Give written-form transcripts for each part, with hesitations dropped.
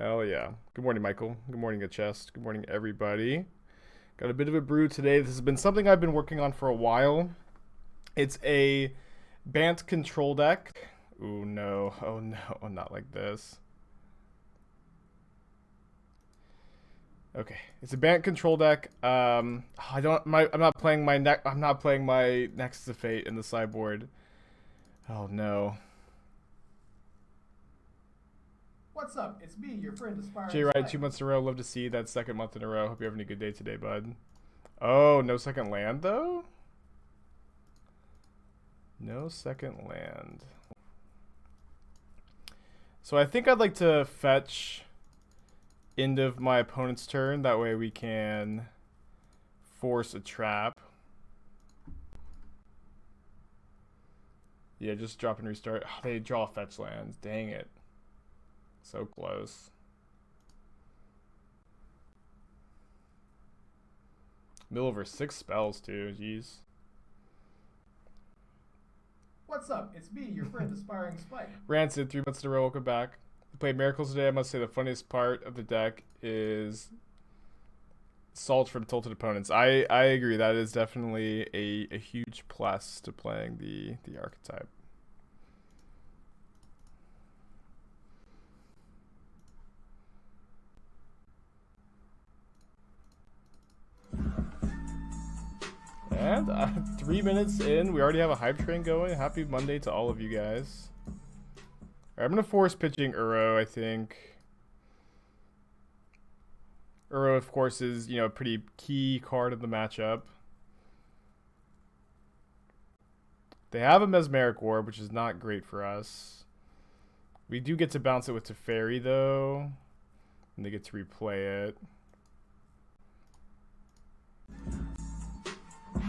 Hell yeah. Good morning, Michael. Good morning, Chest. Good morning, everybody. Got a bit of a brew today. This has been something I've been working on for a while. It's a Bant control deck. Ooh, no. Oh, no. Not like this. Okay, it's a Bant control deck. I'm not playing my Nexus of Fate in the sideboard. Oh no. What's up? It's me, your friend Aspiring Jay Ride, Spike. 2 months in a row. Love to see that second month in a row. Hope you're having a good day today, bud. Oh, no second land though? No second land. So I think I'd like to fetch end of my opponent's turn. That way we can force a trap. Yeah, just drop and restart. Oh, they draw fetch lands. Dang it. So close. Middle over 6 spells too. Jeez. What's up? It's me, your friend Aspiring Spike. Rancid, 3 months in a row. Welcome back. We played Miracles today. I must say the funniest part of the deck is Salt from Tilted Opponents. I agree. That is definitely a huge plus to playing the archetype. And 3 minutes in, we already have a hype train going. Happy Monday to all of you guys. Alright, I'm going to force pitching Uro, I think. Uro, of course, is, a pretty key card of the matchup. They have a Mesmeric Orb, which is not great for us. We do get to bounce it with Teferi, though. And they get to replay it.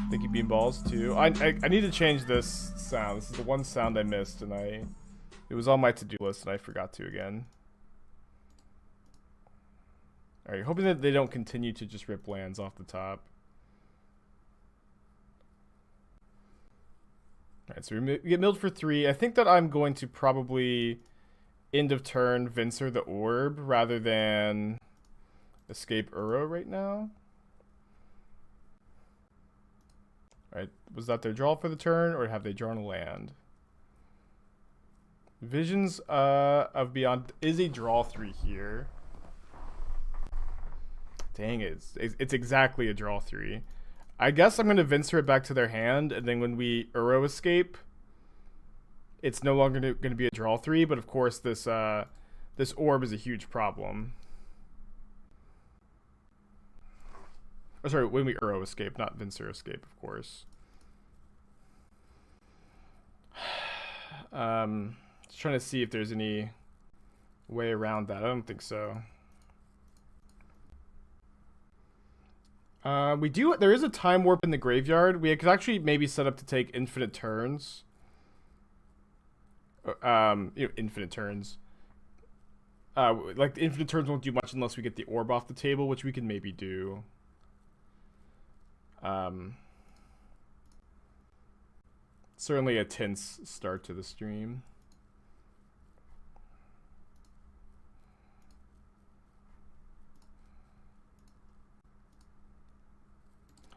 Thank you, Beanballs, too. I need to change this sound. This is the one sound I missed, and it was on my to-do list, and I forgot to again. Alright, hoping that they don't continue to just rip lands off the top. Alright, so we get milled for 3. I think that I'm going to probably end of turn Venser the Orb rather than escape Uro right now. Alright, was that their draw for the turn, or have they drawn a land? Visions of Beyond is a draw 3 here. Dang it, it's exactly a draw 3. I guess I'm going to Venser it back to their hand, and then when we Uro escape, it's no longer going to be a draw 3, but of course this orb is a huge problem. Oh, sorry, when we Uro escape, not Venser escape, of course. Just trying to see if there's any way around that. I don't think so. There is a time warp in the graveyard. We could actually maybe set up to take infinite turns. Infinite turns. Like, the infinite turns won't do much unless we get the orb off the table, which we can maybe do. Certainly a tense start to the stream.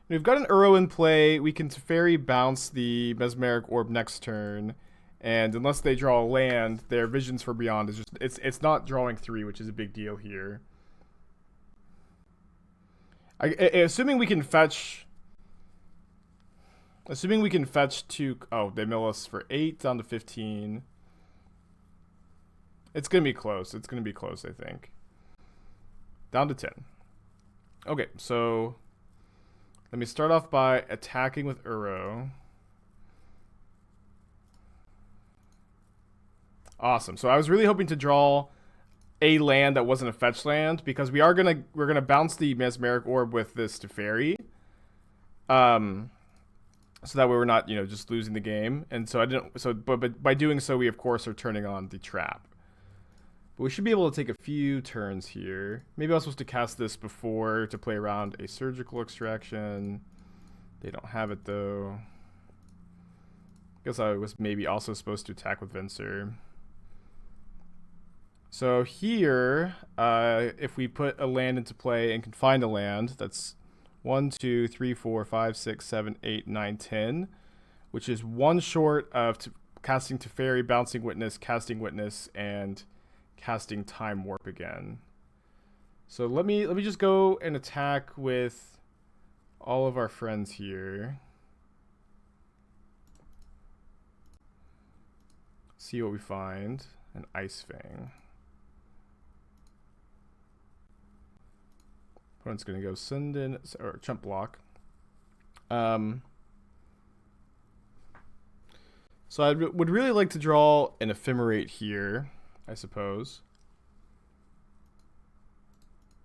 We've got an Uro in play. We can Teferi bounce the Mesmeric Orb next turn, and unless they draw a land, their Visions for Beyond is just it's not drawing 3, which is a big deal here. Assuming we can fetch to... Oh, they mill us for 8 down to 15. It's going to be close. It's going to be close, I think. Down to 10. Okay, so let me start off by attacking with Uro. Awesome. So I was really hoping to draw a land that wasn't a fetch land, because we're gonna bounce the Mesmeric Orb with this Teferi. So that way we're not, just losing the game. And so but by doing so, we of course are turning on the trap. But we should be able to take a few turns here. Maybe I was supposed to cast this before to play around a Surgical Extraction. They don't have it though. Guess I was maybe also supposed to attack with Venser. So here, if we put a land into play and can find a land, that's 1, 2, 3, 4, 5, 6, 7, 8, 9, 10, which is one short of casting Teferi, Bouncing Witness, Casting Witness, and casting Time Warp again. So let me just go and attack with all of our friends here. See what we find. An Ice-Fang. Opponent's going to go send in, or chump block. So I would really like to draw an Ephemerate here, I suppose.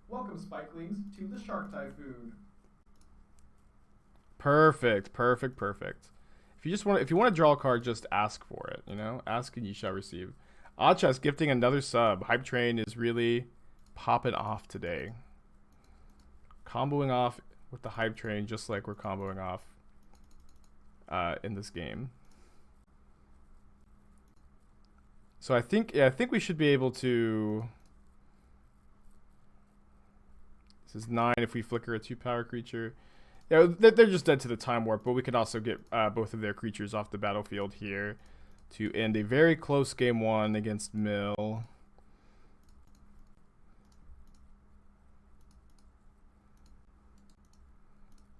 Welcome, Spikelings, to the Shark Typhoon. Perfect, perfect, perfect. If you want to draw a card, just ask for it. You know, ask and you shall receive. Achas gifting another sub. Hype Train is really popping off today. Comboing off with the Hype Train, just like we're comboing off in this game. So I think we should be able to. This is 9 if we flicker a 2-power creature. Yeah, they're just dead to the Time Warp, but we can also get both of their creatures off the battlefield here to end a very close game 1 against Mill.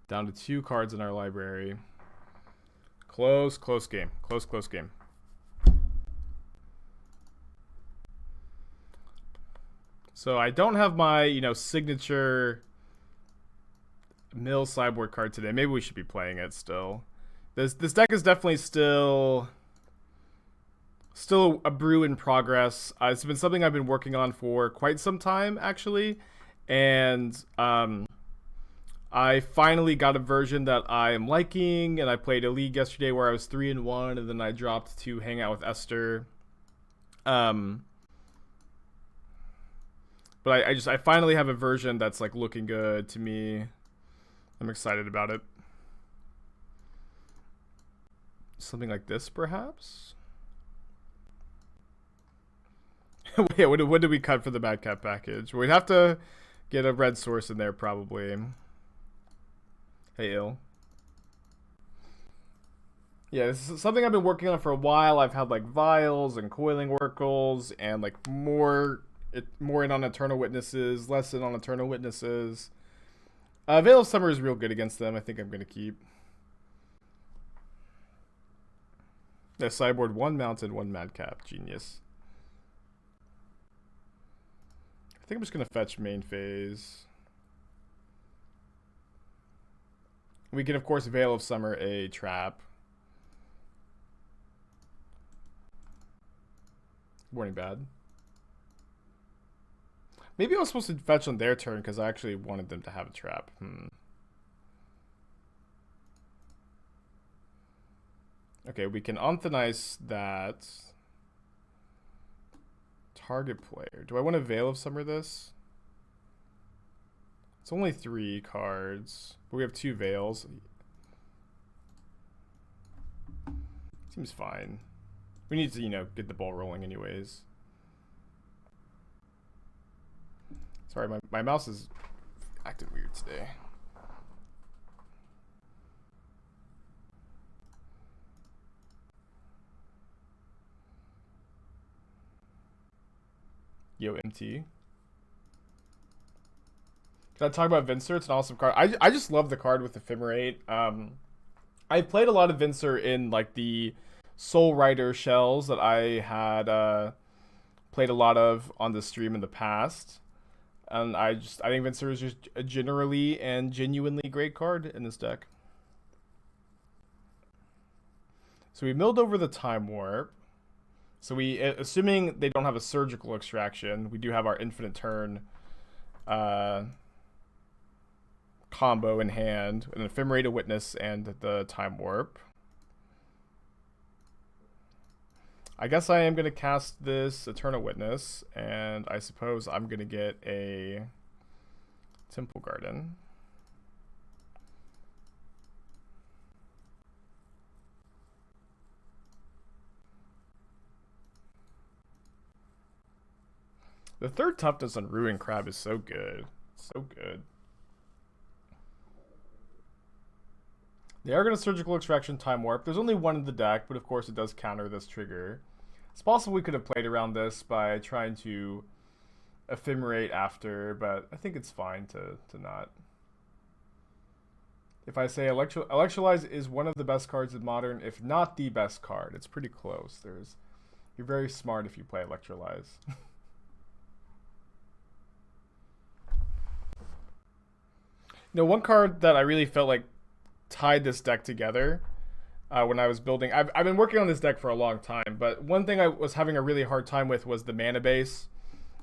Down to 2 cards in our library. Close game. Close game. So I don't have my, signature Mill sideboard card today. Maybe we should be playing it still. This deck is definitely still a brew in progress. It's been something I've been working on for quite some time, actually. And I finally got a version that I am liking, and I played a league yesterday where I was 3-1, and then I dropped to hang out with Esther. But I finally have a version that's like looking good to me. I'm excited about it. Something like this, perhaps? Yeah, what did we cut for the Madcap package? We'd have to get a red source in there, probably. Hey, Ill. Yeah, this is something I've been working on for a while. I've had like vials and coiling oracles and like more in on Eternal Witnesses, less in on Eternal Witnesses. Veil of Summer is real good against them. I think I'm going to keep. Yeah, sideboard 1 Mountain, 1 Madcap. Genius. I think I'm just going to fetch main phase. We can, of course, Veil of Summer a trap. Warning bad. Maybe I was supposed to fetch on their turn because I actually wanted them to have a trap. Okay, we can Anthonize that. Target player. Do I want to Veil of Summer this? It's only 3 cards, but we have 2 Veils. Seems fine. We need to, get the ball rolling anyways. Sorry, my mouse is acting weird today. Yo, MT. Can I talk about Venser? It's an awesome card. I just love the card with Ephemerate. I played a lot of Venser in like the Soul Rider shells that I had played a lot of on the stream in the past. And I think Venser is just a generally and genuinely great card in this deck. So we milled over the Time Warp. So we, assuming they don't have a surgical extraction, we do have our infinite turn combo in hand, an Ephemerate, a Witness, and the Time Warp. I guess I am going to cast this Eternal Witness, and I suppose I'm going to get a Temple Garden. The third toughness on Ruin Crab is so good. So good. They are going to Surgical Extraction Time Warp. There's only one in the deck, but of course it does counter this trigger. It's possible we could have played around this by trying to Ephemerate after, but I think it's fine to not. If I say Electrolyze is one of the best cards in Modern, if not the best card, it's pretty close. You're very smart if you play Electrolyze. One card that I really felt like tied this deck together when I was building. I've been working on this deck for a long time, but one thing I was having a really hard time with was the mana base.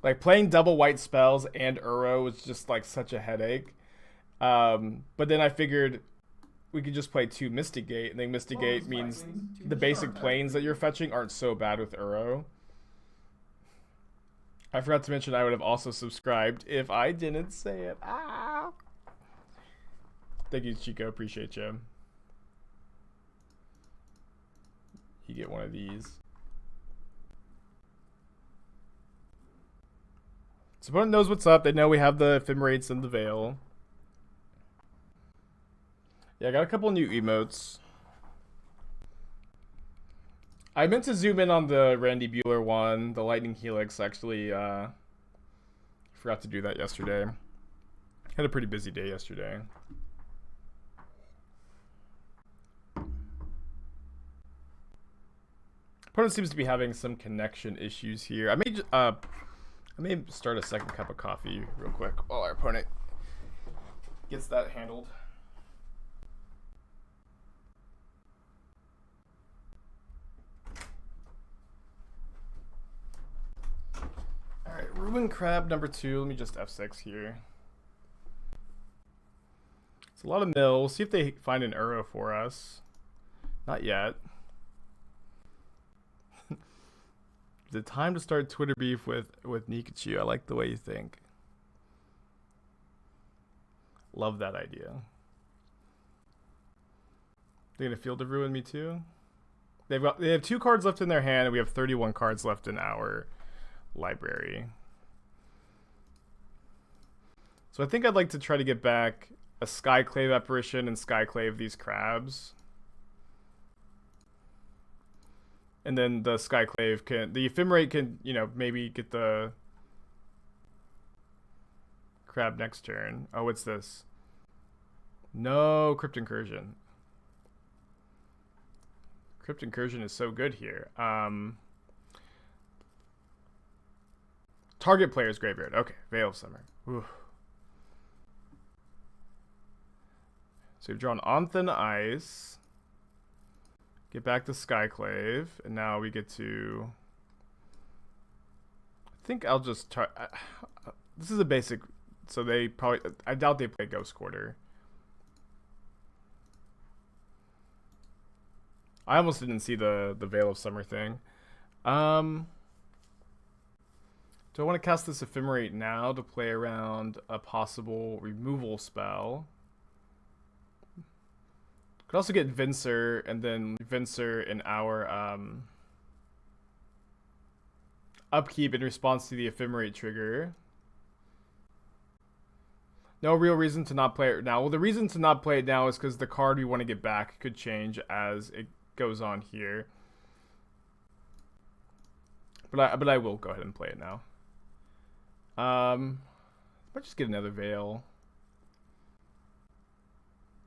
Like playing double white spells and Uro was just like such a headache. But then I figured we could just play 2 Misty Gate, and then Misty Gate means the basic planes that you're fetching aren't so bad with Uro. I forgot to mention I would have also subscribed if I didn't say it. Ah! Thank you, Chico. Appreciate you. You get one of these. So opponent knows what's up. They know we have the Ephemerates and the Veil. Yeah, I got a couple new emotes. I meant to zoom in on the Randy Bueller one, the Lightning Helix. Actually, forgot to do that yesterday. Had a pretty busy day yesterday. Opponent seems to be having some connection issues here. I may start a second cup of coffee real quick while our opponent gets that handled. Alright, Ruin Crab number 2. Let me just F6 here. It's a lot of mill. We'll see if they find an Uro for us. Not yet. Is it time to start Twitter beef with Nikachu? I like the way you think. Love that idea. They're gonna Field of Ruin me too? They have 2 cards left in their hand, and we have 31 cards left in our library. So I think I'd like to try to get back a Skyclave Apparition and Skyclave these crabs. And then the Skyclave the Ephemerate can, maybe get the crab next turn. Oh, what's this? No, Crypt Incursion. Crypt Incursion is so good here. Target player's graveyard. Okay, Veil of Summer. Ooh. So we've drawn on Thin Ice. Get back to Skyclave, and now we get to... I think I'll just try... this is a basic... So they probably... I doubt they play Ghost Quarter. I almost didn't see the Veil of Summer thing. Do I want to cast this Ephemerate now to play around a possible removal spell? Could also get Venser, and then Venser in our upkeep in response to the Ephemerate trigger. No real reason to not play it now. Well, the reason to not play it now is because the card we want to get back could change as it goes on here. But I will go ahead and play it now. Might just get another Veil.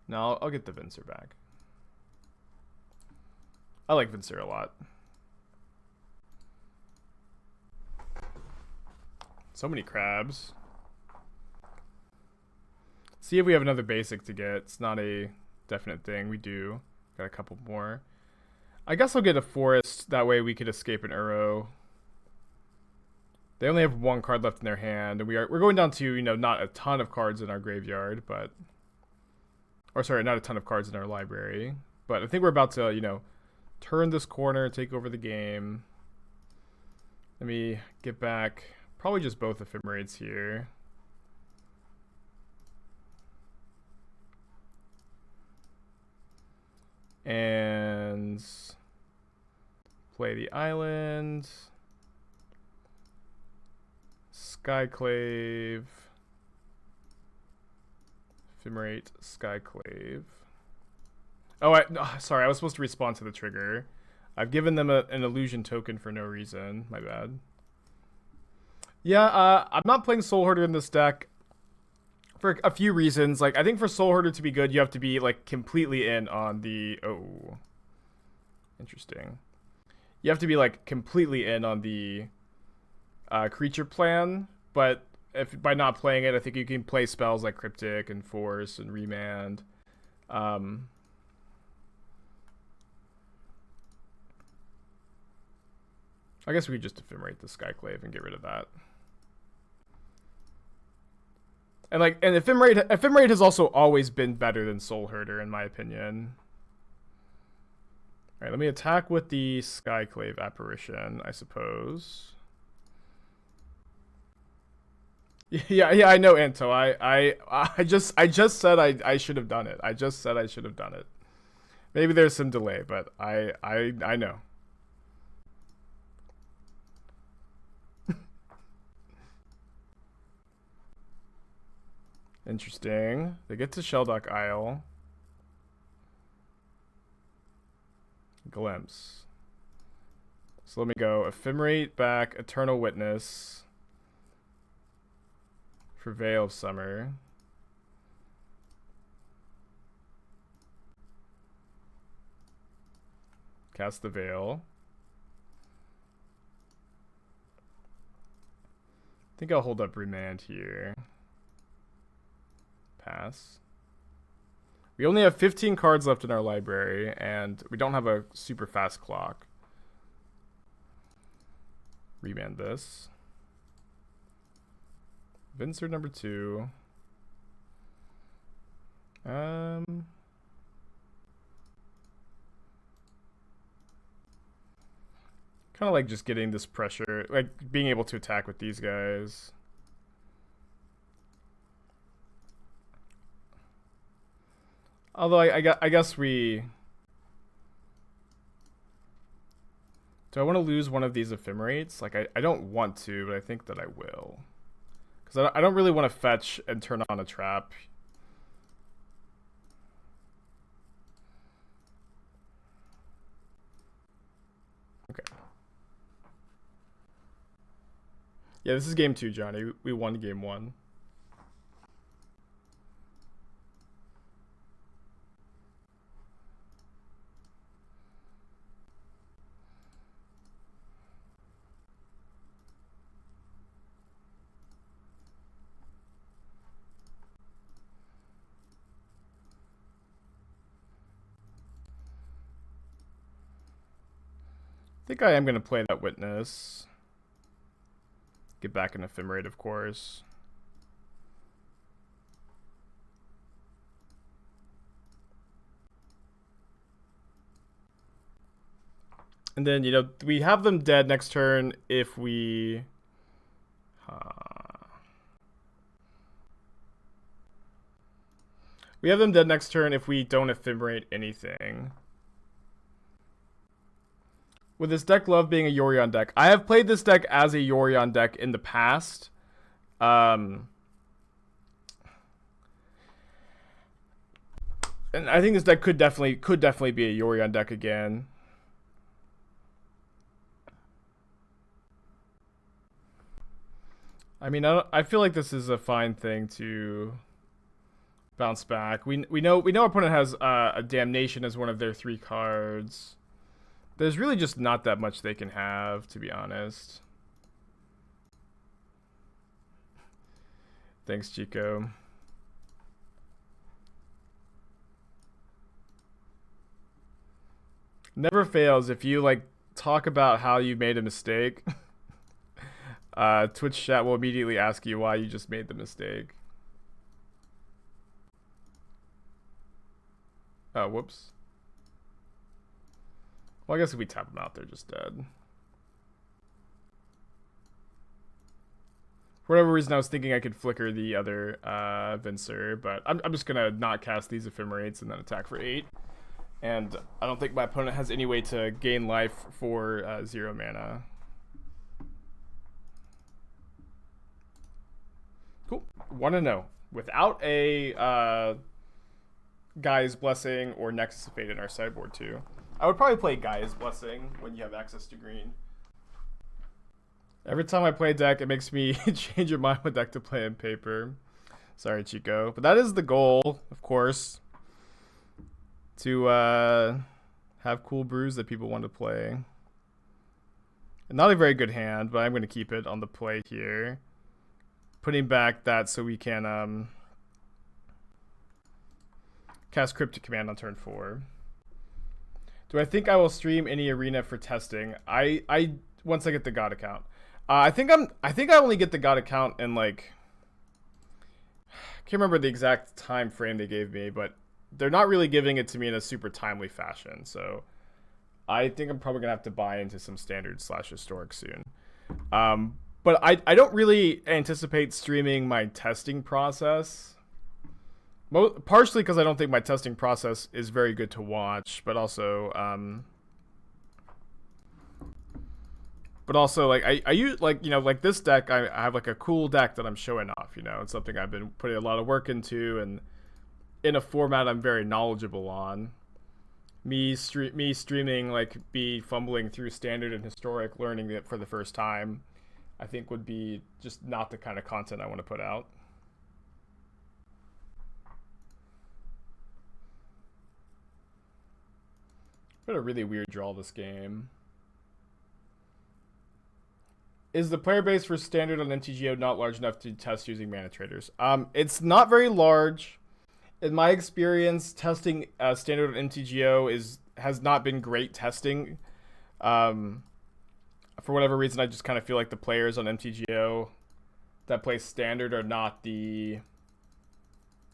No, I'll get the Venser back. I like Venser a lot. So many crabs. See if we have another basic to get. It's not a definite thing. We do. Got a couple more. I guess I'll get a forest. That way we could escape an Uro. They only have 1 card left in their hand, and we're going down to, not a ton of cards in our graveyard, but... Or sorry, not a ton of cards in our library. But I think we're about to, turn this corner, take over the game. Let me get back. Probably just both Ephemerates here. And play the island. Skyclave. Ephemerate, Skyclave. Oh, sorry, I was supposed to respond to the trigger. I've given them an illusion token for no reason. My bad. Yeah, I'm not playing Soul Hoarder in this deck for a few reasons. Like, I think for Soul Hoarder to be good, you have to be, like, completely in on the... Oh. Interesting. You have to be, like, completely in on the creature plan, but if by not playing it, I think you can play spells like Cryptic and Force and Remand. I guess we could just Ephemerate the Skyclave and get rid of that. And like, and Ephemerate has also always been better than Soul Herder in my opinion. All right, let me attack with the Skyclave Apparition, I suppose. Yeah, I know, Anto. I just said I should have done it. I just said I should have done it. Maybe there's some delay, but I know. Interesting. They get to Shelldock Isle. Glimpse. So let me go Ephemerate back Eternal Witness for Veil of Summer. Cast the Veil. I think I'll hold up Remand here. Pass. We only have 15 cards left in our library, and we don't have a super fast clock. Remand this. Venser number 2. Kind of like just getting this pressure, like being able to attack with these guys. Although I guess we... Do I want to lose one of these Ephemerates? Like, I don't want to, but I think that I will. Because I don't really want to fetch and turn on a trap. Okay. Yeah, this is game 2, Johnny. We won game 1. I think I am going to play that Witness. Get back an Ephemerate, of course. And then, you know, we have them dead next turn if we... We have them dead next turn if we don't Ephemerate anything. With this deck love being a Yorion deck. I have played this deck as a Yorion deck in the past. And I think this deck could definitely be a Yorion deck again. I mean, I feel like this is a fine thing to bounce back. We know our opponent has a Damnation as one of their 3 cards. There's really just not that much they can have, to be honest. Thanks, Chico. Never fails if you, like, talk about how you made a mistake. Twitch chat will immediately ask you why you just made the mistake. Oh, whoops. Well, I guess if we tap them out, they're just dead. For whatever reason, I was thinking I could flicker the other Venser, but I'm just going to not cast these Ephemerates and then attack for 8. And I don't think my opponent has any way to gain life for 0 mana. 1-0 without a Gaia's Blessing or Nexus of Fate in our sideboard too. I would probably play Gaia's Blessing when you have access to green. Every time I play a deck, it makes me change your mind what deck to play in paper. Sorry, Chico. But that is the goal, of course. To have cool brews that people want to play. Not a very good hand, but I'm going to keep it on the play here. Putting back that so we can cast Cryptic Command on turn 4. Do I think I will stream any arena for testing? I once I get the God account. I think I only get the God account in like, I can't remember the exact time frame they gave me, but they're not really giving it to me in a super timely fashion. So I think I'm probably gonna have to buy into some standard/historic soon. But I don't really anticipate streaming my testing process. Partially because I don't think my testing process is very good to watch, but also like I use like, you know, like this deck, I have like a cool deck that I'm showing off, you know. It's something I've been putting a lot of work into and in a format I'm very knowledgeable on. Me streaming, like, be fumbling through standard and historic, learning it for the first time, I think would be just not the kind of content I want to put out. What a really weird draw this game. Is the player base for standard on MTGO not large enough to test using mana traders? It's not very large. In my experience, testing standard on MTGO has not been great testing. For whatever reason, I just kind of feel like the players on MTGO that play standard are not the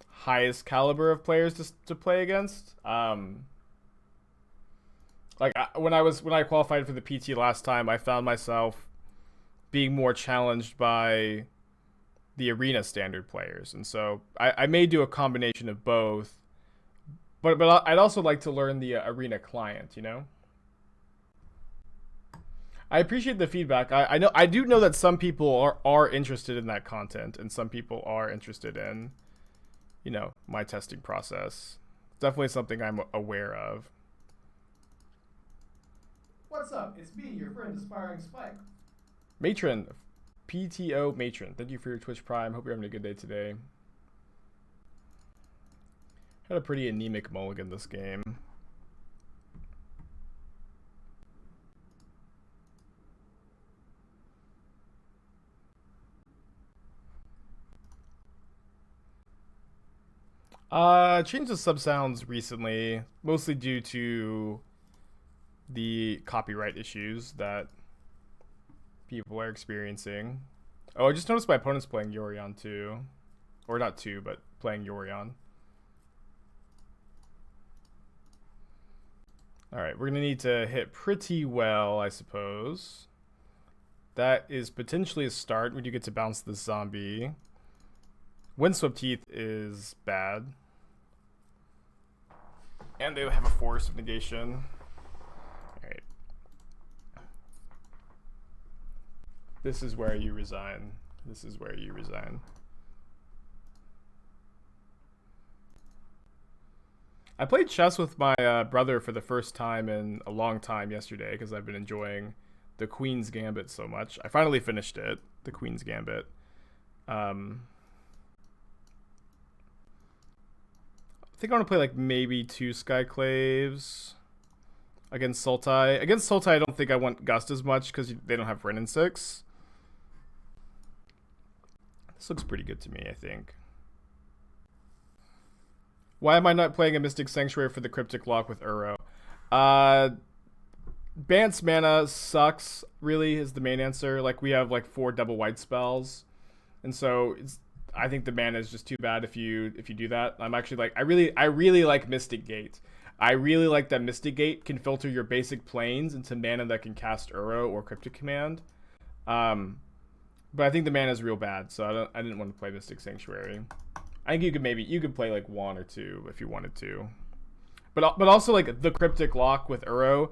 highest caliber of players to play against. Like when I qualified for the PT last time, I found myself being more challenged by the arena standard players, and so I may do a combination of both, but I'd also like to learn the arena client, you know. I appreciate the feedback. I do know that some people are interested in that content, and some people are interested in, you know, my testing process. Definitely something I'm aware of. What's up? It's me, your friend Aspiring Spike. Matron, PTO Matron, thank you for your Twitch Prime. Hope you're having a good day today. Had a pretty anemic mulligan this game. Changed the sub sounds recently, mostly due to the copyright issues that people are experiencing. Oh, I just noticed my opponent's playing Yorion too. Or not two, but playing Yorion. Alright, we're going to need to hit pretty well, I suppose. That is potentially a start. We do get to bounce the zombie. Windswept Heath is bad. And they have a Force of Negation. Alright. This is where you resign. This is where you resign. I played chess with my brother for the first time in a long time yesterday because I've been enjoying the Queen's Gambit so much. I finally finished it, the Queen's Gambit. I think I want to play like maybe 2 Skyclaves against Sultai. Against Sultai, I don't think I want Gust as much because they don't have Wrenn and 6. This looks pretty good to me, I think. Why am I not playing a Mystic Sanctuary for the Cryptic Lock with Uro? Bant's mana sucks, really, is the main answer. Like, we have like 4 double white spells. And so I think the mana is just too bad if you do that. I'm actually like, I really like Mystic Gate. I really like that Mystic Gate can filter your basic planes into mana that can cast Uro or Cryptic Command. But I think the mana is real bad, so I didn't want to play Mystic Sanctuary. I think you could play like 1 or 2 if you wanted to. But also like the Cryptic Lock with Uro.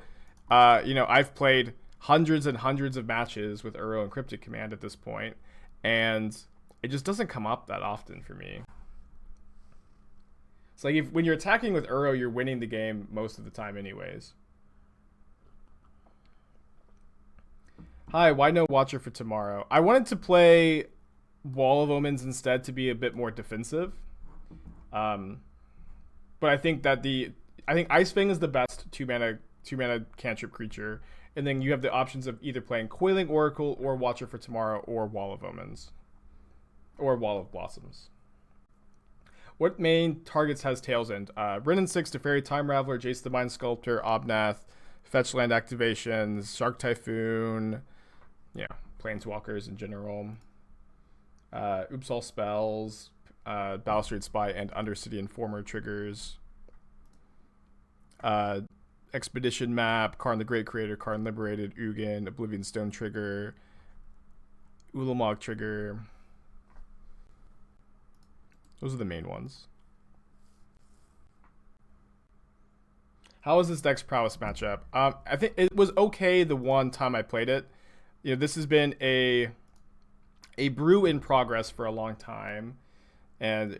You know, I've played hundreds and hundreds of matches with Uro and Cryptic Command at this point, and it just doesn't come up that often for me. It's like when you're attacking with Uro, you're winning the game most of the time anyways. Hi, why no Watcher for tomorrow? I wanted to play Wall of Omens instead to be a bit more defensive. But I think that Ice-Fang is the best two mana cantrip creature, and then you have the options of either playing Coiling Oracle or Watcher for Tomorrow or Wall of Omens or Wall of Blossoms. What main targets has Tails End? Ren 6, Teferi, Time Raveler, Jace the Mind Sculptor, Obnath, fetch land activations, Shark Typhoon, yeah, Planeswalkers in general. Oops All Spells, Balustrade Spy, and Undercity Informer triggers. Expedition Map, Karn the Great Creator, Karn Liberated, Ugin, Oblivion Stone trigger, Ulamog trigger. Those are the main ones. How was this deck's prowess matchup? I think it was okay the one time I played it. You know, this has been a brew in progress for a long time, and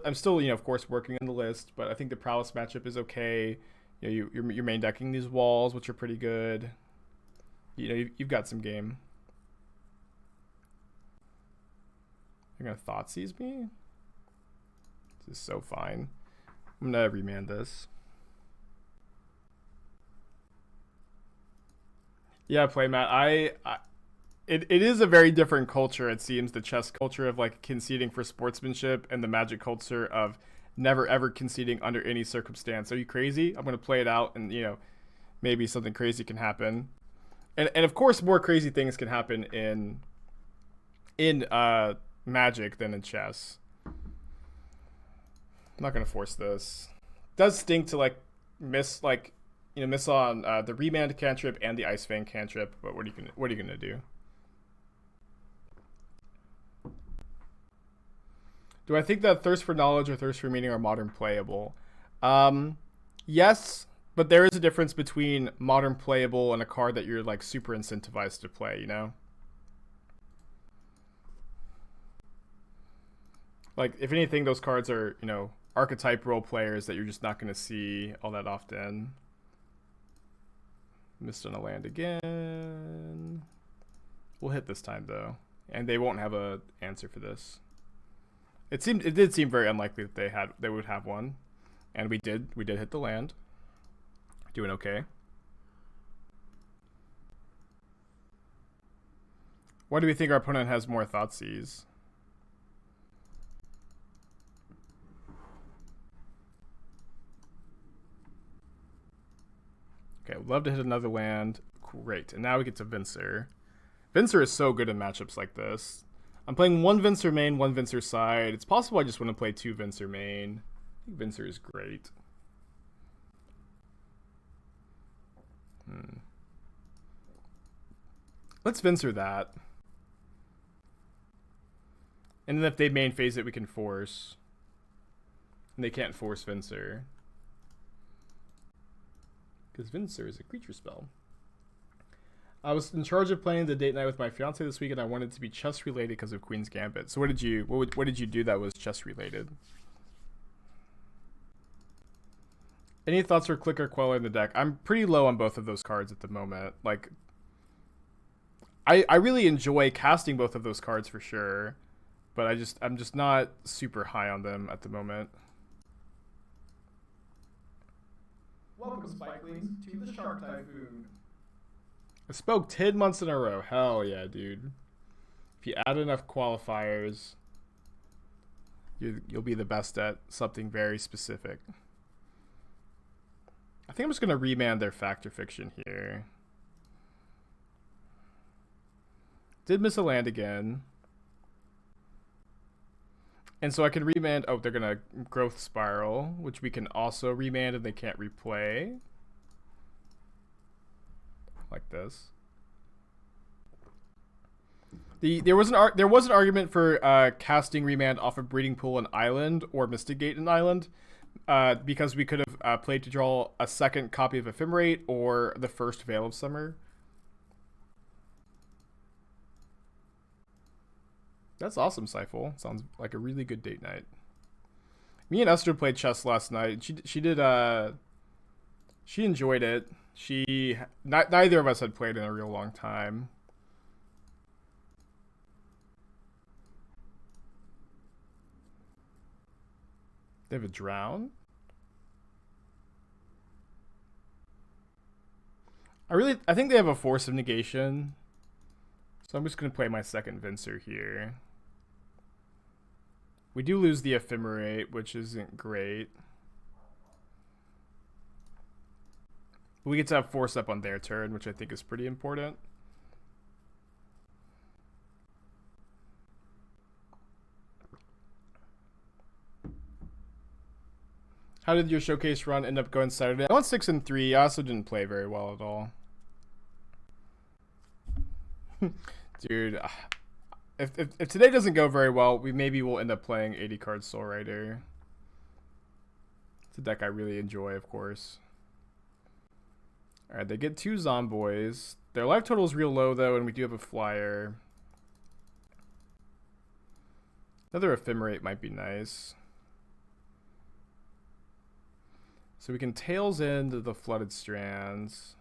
I'm still, you know, of course, working on the list, but I think the prowess matchup is okay. You know, you're main decking these walls, which are pretty good. You know, you've got some game. You're gonna Thoughtseize me? This is so fine. I'm gonna remand this. Yeah, Playmat. It is a very different culture, it seems, the chess culture of like conceding for sportsmanship and the Magic culture of never ever conceding under any circumstance. Are you crazy? I'm gonna play it out, and you know, maybe something crazy can happen. And of course more crazy things can happen in Magic than in chess. I'm not gonna force this. It does stink to like miss on the Remand cantrip and the Ice-Fang cantrip, but what are you gonna do? Do I think that Thirst for Knowledge or Thirst for Meaning are modern playable? Yes, but there is a difference between modern playable and a card that you're like super incentivized to play, you know? Like, if anything, those cards are, you know, archetype role players that you're just not going to see all that often. Missed on a land again. We'll hit this time, though. And they won't have a answer for this. It did seem very unlikely that they would have one. And we did hit the land. Doing okay. Why do we think our opponent has more Thoughtseize? Okay, I'd love to hit another land. Great. And now we get to Venser. Venser is so good in matchups like this. I'm playing one Venser main, one Venser side. It's possible I just want to play two Venser main. I think Venser is great. Let's Venser that. And then if they main phase it, we can force. And they can't force Venser. Because Venser is a creature spell. I was in charge of planning the date night with my fiance this week, and I wanted it to be chess related because of Queen's Gambit. So what did you do that was chess related? Any thoughts for Clicker Queller in the deck? I'm pretty low on both of those cards at the moment. Like, I really enjoy casting both of those cards for sure, but I'm just not super high on them at the moment. Welcome, Spikelings, to the Shark Typhoon. I spoke 10 months in a row. Hell yeah, dude. If you add enough qualifiers, you'll be the best at something very specific. I think I'm just going to remand their Fact or Fiction here. Did miss a land again. And so I can remand... Oh, they're going to Growth Spiral, which we can also remand and they can't replay. Like this. There was an argument for casting Remand off of Breeding Pool and Island or Mystic Gate and Island, because we could have played to draw a second copy of Ephemerate or the first Veil of Summer. That's awesome, Seifel. Sounds like a really good date night. Me and Esther played chess last night. She did she enjoyed it. Neither of us had played in a real long time. They have a drown. I think they have a Force of Negation. So I'm just gonna play my second Venser here. We do lose the Ephemerate, which isn't great. But we get to have Force up on their turn, which I think is pretty important. How did your showcase run end up going Saturday? I went 6-3. I also didn't play very well at all. Dude, if today doesn't go very well, maybe we'll end up playing 80 card Soul Rider. It's a deck I really enjoy, of course. Alright, they get 2 Zomboys. Their life total is real low, though, and we do have a flyer. Another Ephemerate might be nice. So we can Tails into the Flooded Strands.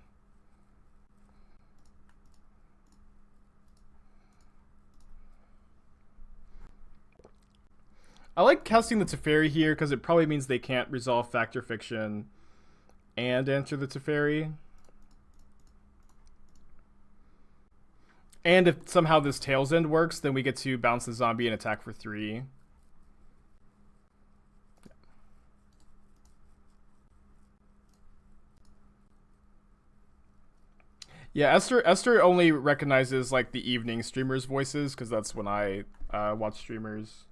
I like casting the Teferi here because it probably means they can't resolve Factor Fiction and answer the Teferi. And if somehow this Tails End works, then we get to bounce the zombie and attack for 3. Yeah, Esther only recognizes like the evening streamers' voices because that's when I watch streamers.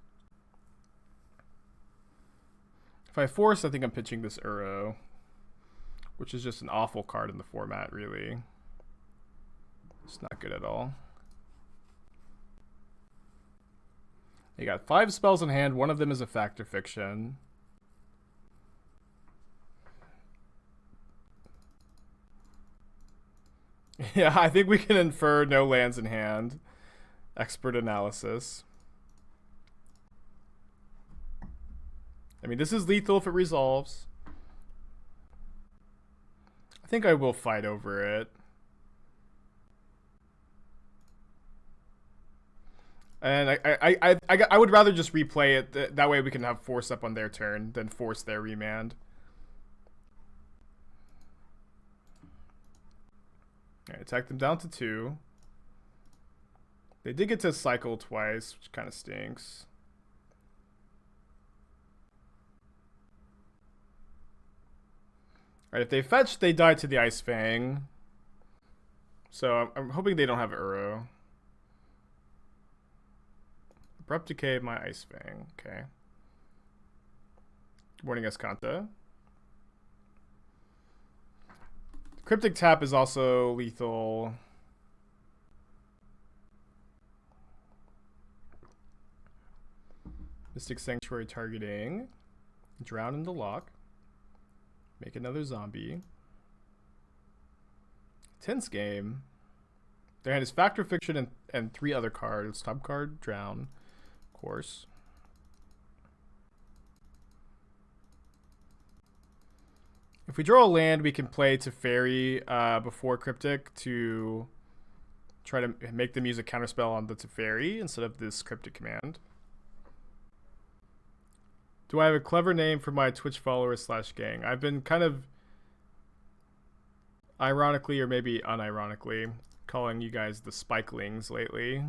If I force, I think I'm pitching this Uro, which is just an awful card in the format, really. It's not good at all. You got 5 spells in hand. One of them is a Factor Fiction. Yeah, I think we can infer no lands in hand. Expert analysis. I mean, this is lethal if it resolves. I think I will fight over it. And I would rather just replay it. That way we can have Force up on their turn than force their Remand. Alright, attack them down to 2. They did get to cycle twice, which kind of stinks. Alright, if they fetch, they die to the Ice-Fang. So I'm hoping they don't have Uro. Abrupt Decay my Ice-Fang. Okay. Good morning, Escanta. Cryptic Tap is also lethal. Mystic Sanctuary targeting. Drown in the lock. Make another zombie. Tense game. Their hand is Factor Fiction and 3 other cards. Top card, Drown, of course. If we draw a land, we can play Teferi before Cryptic to try to make them use a counterspell on the Teferi instead of this Cryptic Command. Do I have a clever name for my Twitch followers / gang? I've been kind of ironically or maybe unironically calling you guys the Spikelings lately.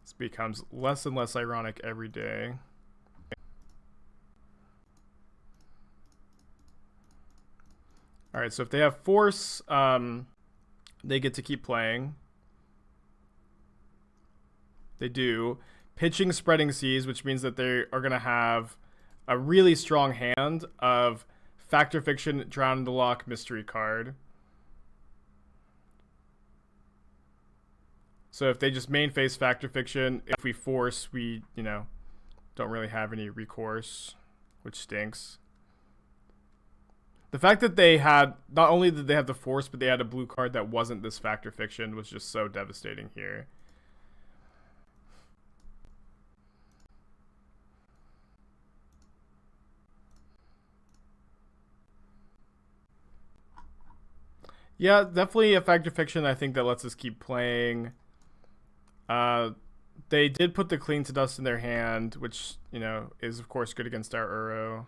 This becomes less and less ironic every day. Alright, so if they have Force, they get to keep playing. They do. Pitching Spreading Seas, which means that they are going to have a really strong hand of Factor Fiction, Drown in the Lock, Mystery card. So if they just main face Factor Fiction, if we force, we, don't really have any recourse, which stinks. The fact that they had, not only did they have the Force, but they had a blue card that wasn't this Factor Fiction was just so devastating here. Yeah, definitely a fact or fiction. I think that lets us keep playing. They did put the Cling to Dust in their hand, which, you know, is of course good against our Uro.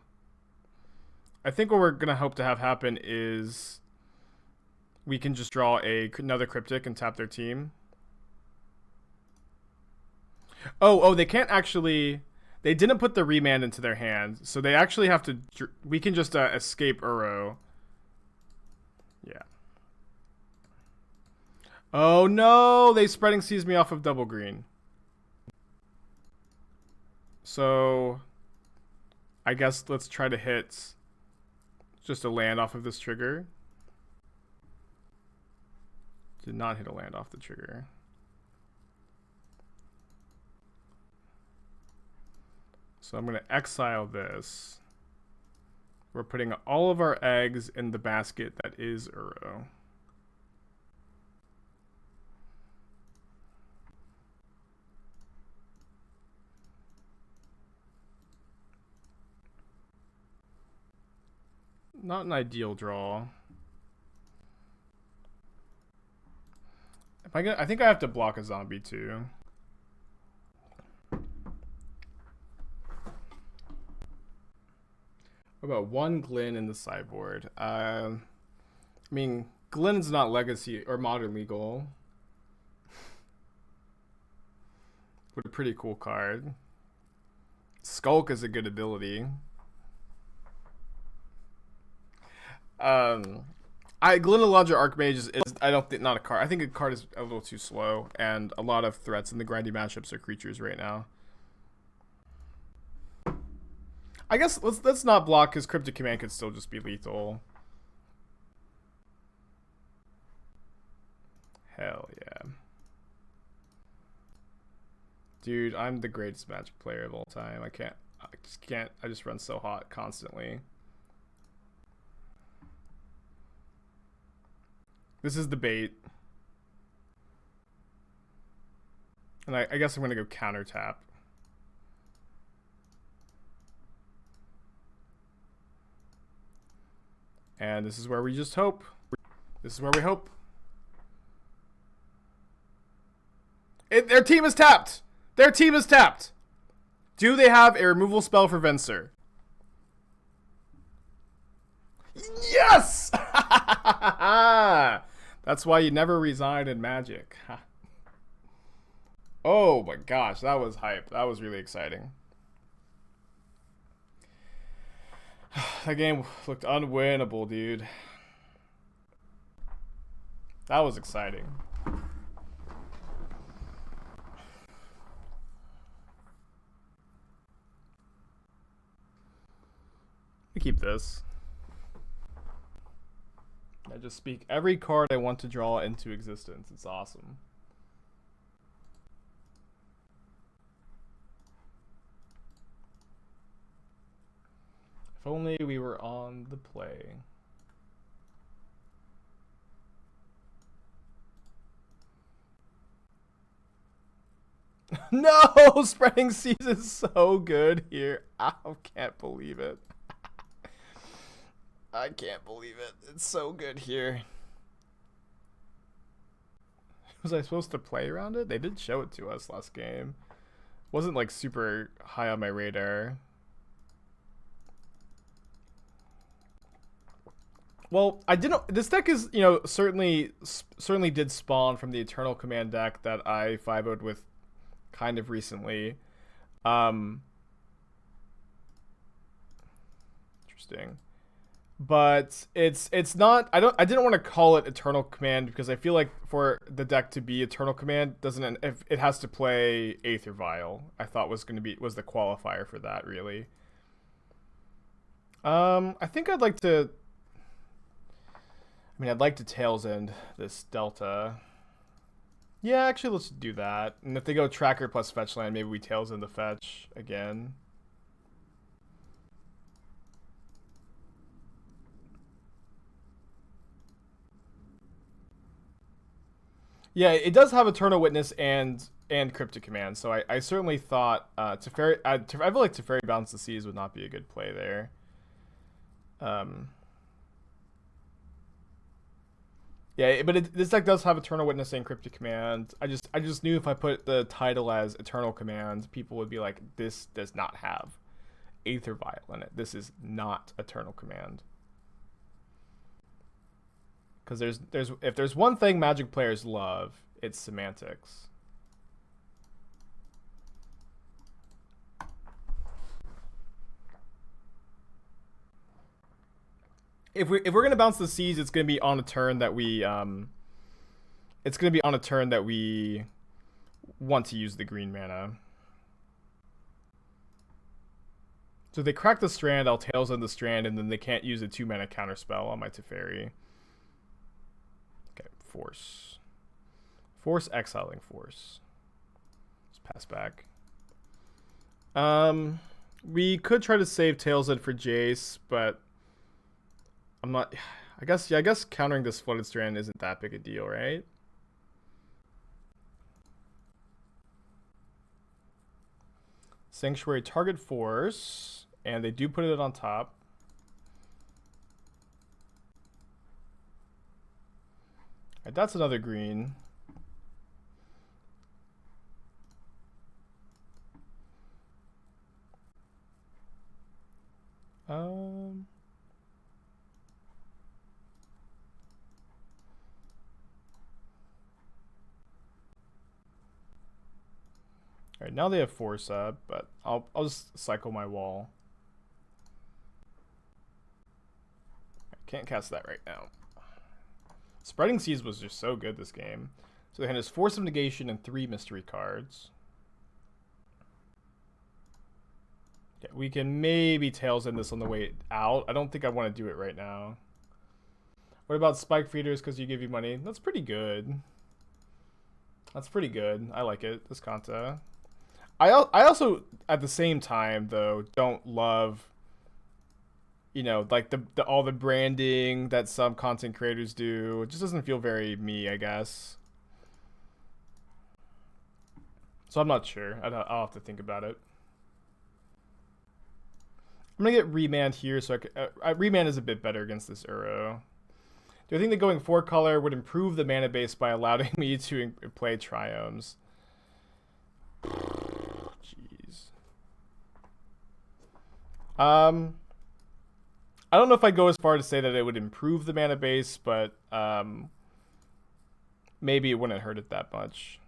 I think what we're gonna hope to have happen is we can just draw another Cryptic and tap their team. Oh, they can't actually. They didn't put the Remand into their hand, so they actually have to. We can just escape Uro. Yeah. Oh no! They Spreading Seas me off of double green. So I guess let's try to hit just a land off of this trigger. Did not hit a land off the trigger. So I'm going to exile this. We're putting all of our eggs in the basket that is Uro. Not an ideal draw. I think I have to block a zombie too. What about one Glyn in the sideboard? I mean, Glyn's not legacy or modern legal. But a pretty cool card. Skulk is a good ability. Glyn Eladra Archmage is I don't think not a card. I think a card is a little too slow, and a lot of threats in the grindy matchups are creatures right now. I guess let's not block because Cryptic Command could still just be lethal. Hell yeah. Dude, I'm the greatest Magic player of all time. I just run so hot constantly. This is the bait. And I guess I'm going to go counter tap. And this is where we just hope. This is where we hope. Their team is tapped! Their team is tapped! Do they have a removal spell for Venser? Yes! That's why you never resign in Magic. Oh my gosh, that was hype. That was really exciting. That game looked unwinnable, dude. That was exciting. We keep this. I just speak every card I want to draw into existence. It's awesome. If only we were on the play. No! Spreading Seas is so good here. I can't believe it. I can't believe it. It's so good here. Was I supposed to play around it? They did show it to us last game. Wasn't like super high on my radar. Well, I didn't. This deck is, you know, certainly did spawn from the Eternal Command deck that I 5-0'd with kind of recently. Interesting. But it's not. I didn't want to call it Eternal Command because I feel like for the deck to be Eternal Command doesn't. If it has to play Aether Vial, I thought was the qualifier for that really. I think I'd like to. I mean, I'd like to Tails End this Delta. Yeah, actually, let's do that. And if they go Tracker plus Fetch Land, maybe we Tails End the Fetch again. Yeah, it does have Eternal Witness and Cryptic Command, so I certainly thought Teferi. I feel like Teferi Balance the Seas would not be a good play there. Yeah, but this deck does have Eternal Witness and Cryptic Command. I just knew if I put the title as Eternal Command, people would be like, this does not have Aether Vial in it. This is not Eternal Command. Because if there's one thing Magic players love, it's semantics. If we're gonna bounce the seas, it's gonna be on a turn that we want to use the green mana. So if they crack the Strand, I'll Tails End the Strand, and then they can't use a 2-mana counterspell on my Teferi. Okay, Force. Force, exiling Force. Let's pass back. We could try to save Tails End for Jace, but I'm not. I guess countering this Flooded Strand isn't that big a deal, right? Sanctuary target Force, and they do put it on top. Alright, that's another green. Alright, now they have Force up, but I'll just cycle my wall. I can't cast that right now. Spreading Seas was just so good this game. So they hand us Force of Negation and 3 mystery cards. Okay, we can maybe Tails End this on the way out. I don't think I want to do it right now. What about Spike Feeders because you give you money? That's pretty good. That's pretty good. I like it, this Kanta. I also, at the same time, though, don't love, you know, like all the branding that some content creators do. It just doesn't feel very me, I guess. So I'm not sure. I'll have to think about it. I'm going to get Remand here, so Remand is a bit better against this Uro. Do I think that going 4-color would improve the mana base by allowing me to play Triomes? I don't know if I'd go as far to say that it would improve the mana base, but maybe it wouldn't hurt it that much.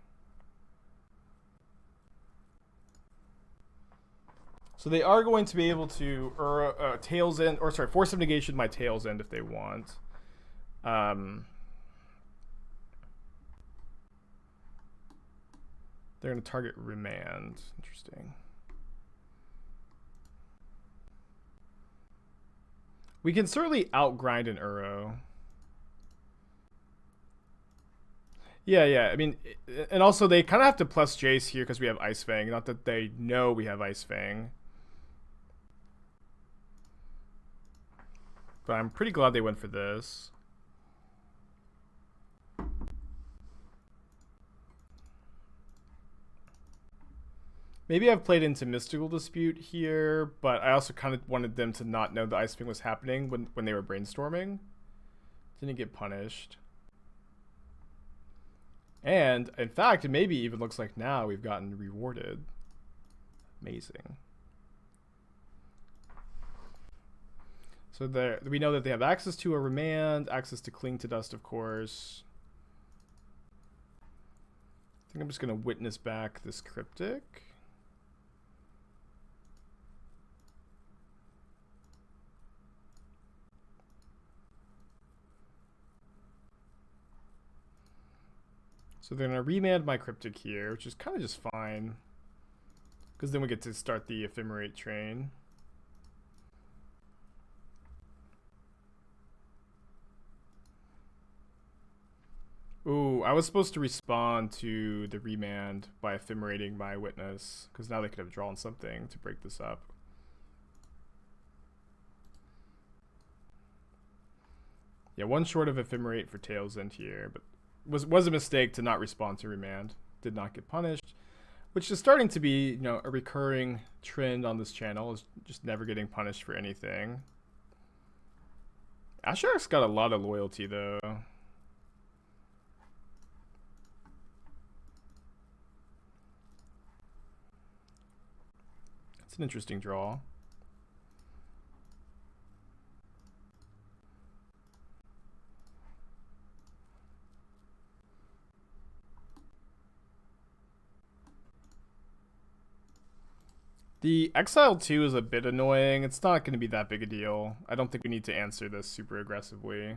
So they are going to be able to Tails End, or sorry, Force of Negation my Tails End if they want. They're going to target Remand. Interesting. We can certainly outgrind an Uro. Yeah. I mean, and also they kind of have to plus Jace here because we have Ice-Fang. Not that they know we have Ice-Fang. But I'm pretty glad they went for this. Maybe I've played into Mystical Dispute here, but I also kind of wanted them to not know the Ice-Fang was happening when they were brainstorming. Didn't get punished. And, in fact, it maybe even looks like now we've gotten rewarded. Amazing. So we know that they have access to a Remand, access to Cling to Dust, of course. I think I'm just going to witness back this Cryptic. So they're going to Remand my Cryptic here, which is kind of just fine. Because then we get to start the Ephemerate train. Ooh, I was supposed to respond to the Remand by Ephemerating my Witness. Because now they could have drawn something to break this up. Yeah, one short of Ephemerate for Tails End here, but was a mistake to not respond to Remand. Did not get punished, which is starting to be, you know, a recurring trend on this channel, is just never getting punished for anything. Asherak's got a lot of loyalty though. It's an interesting draw. The Exile 2 is a bit annoying. It's not going to be that big a deal. I don't think we need to answer this super aggressively.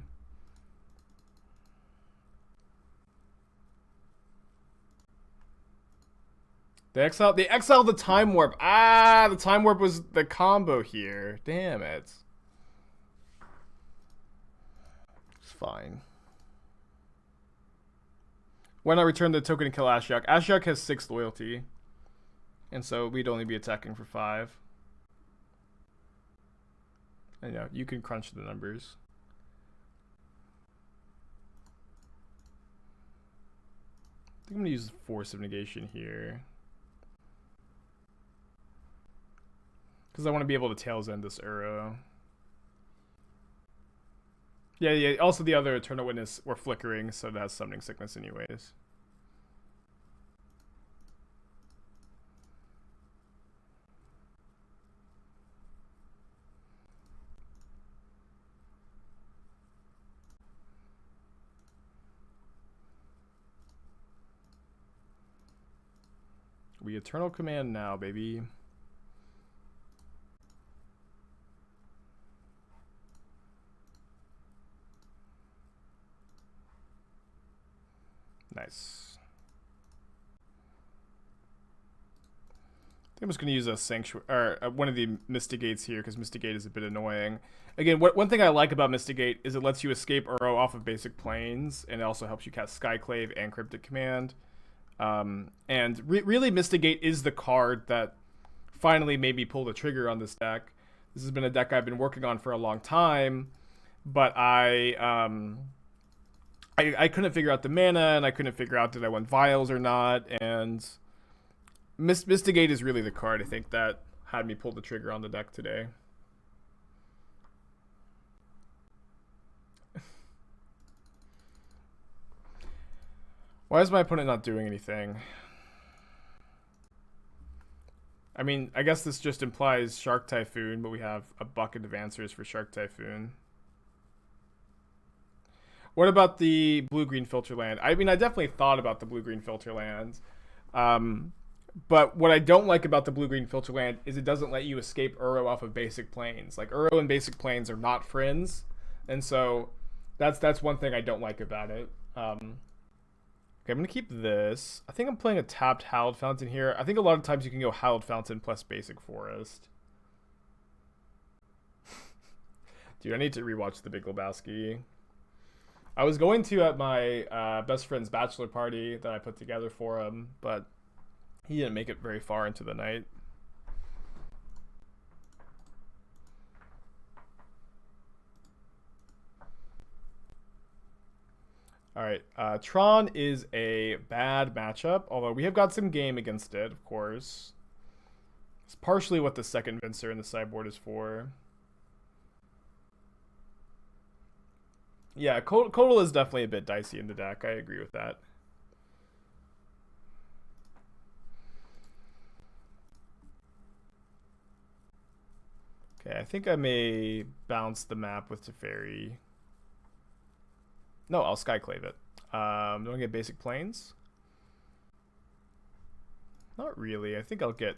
They exiled the Time Warp. Ah, the Time Warp was the combo here. Damn it. It's fine. Why not return the token and kill Ashiok? Ashiok has 6 loyalty. And so we'd only be attacking for 5. And yeah, you can crunch the numbers. I think I'm going to use Force of Negation here. Because I want to be able to Tails End this Uro. Yeah. Also, the other Eternal Witness were flickering, so it has Summoning Sickness anyways. We Eternal Command now, baby. Nice. I think I'm just going to use a Sanctuary, or one of the Misty Gates here, because Misty Gate is a bit annoying. Again, one thing I like about Misty Gate is it lets you escape Uro off of basic planes, and it also helps you cast Skyclave and Cryptic Command. And really, Misty Gate is the card that finally made me pull the trigger on this deck. This has been a deck I've been working on for a long time, but I couldn't figure out the mana, and I couldn't figure out did I want Vials or not, and Misty Gate is really the card, I think, that had me pull the trigger on the deck today. Why is my opponent not doing anything? I mean, I guess this just implies Shark Typhoon, but we have a bucket of answers for Shark Typhoon. What about the blue-green filter land? I mean, I definitely thought about the blue-green filter land. But what I don't like about the blue-green filter land is it doesn't let you escape Uro off of basic planes. Like, Uro and basic planes are not friends. And so that's one thing I don't like about it. Okay, I'm going to keep this. I think I'm playing a tapped Hallowed Fountain here. I think a lot of times you can go Hallowed Fountain plus Basic Forest. Dude, I need to rewatch The Big Lebowski. I was going to at my best friend's bachelor party that I put together for him, but he didn't make it very far into the night. Alright, Tron is a bad matchup, although we have got some game against it, of course. It's partially what the second Venser in the sideboard is for. Yeah, Coatl is definitely a bit dicey in the deck, I agree with that. Okay, I think I may bounce the map with Teferi. No, I'll Skyclave it. Do I get basic planes? Not really. I think I'll get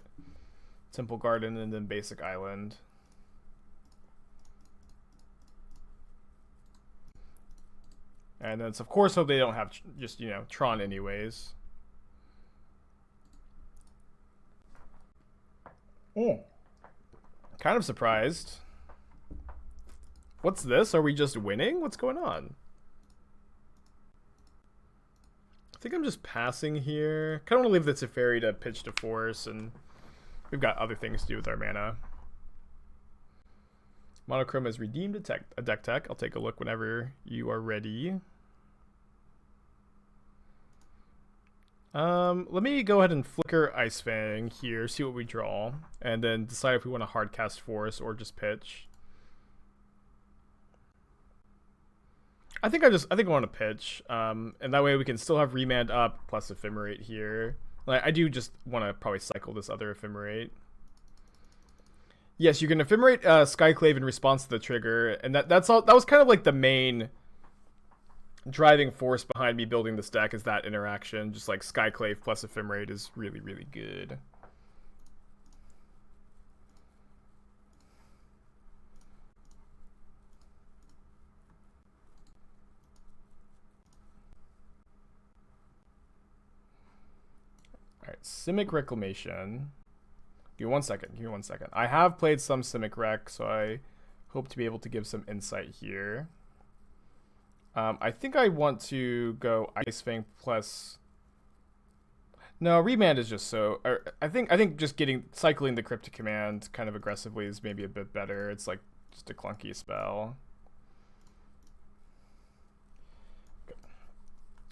Temple Garden and then basic island. And then, of course, hope they don't have just, you know, Tron anyways. Oh. Kind of surprised. What's this? Are we just winning? What's going on? I think I'm just passing here. Kind of want to leave the Teferi to pitch to Force, and we've got other things to do with our mana. Monochrome has redeemed a deck tech. I'll take a look whenever you are ready. Let me go ahead and flicker Ice-Fang here, see what we draw, and then decide if we want to hard cast Force or just pitch. I think I want to pitch, and that way we can still have Remand up plus Ephemerate here. Like, I do just want to probably cycle this other Ephemerate. Yes, you can ephemerate Skyclave in response to the trigger, and that's all. That was kind of like the main driving force behind me building this deck, is that interaction. Just like Skyclave plus Ephemerate is really, really good. Alright, Simic Reclamation. Give me 1 second. Give me 1 second. I have played some Simic Rec, so I hope to be able to give some insight here. I think I want to go Ice-Fang plus... No, Remand is just so... I think just cycling the Cryptic Command kind of aggressively is maybe a bit better. It's like just a clunky spell.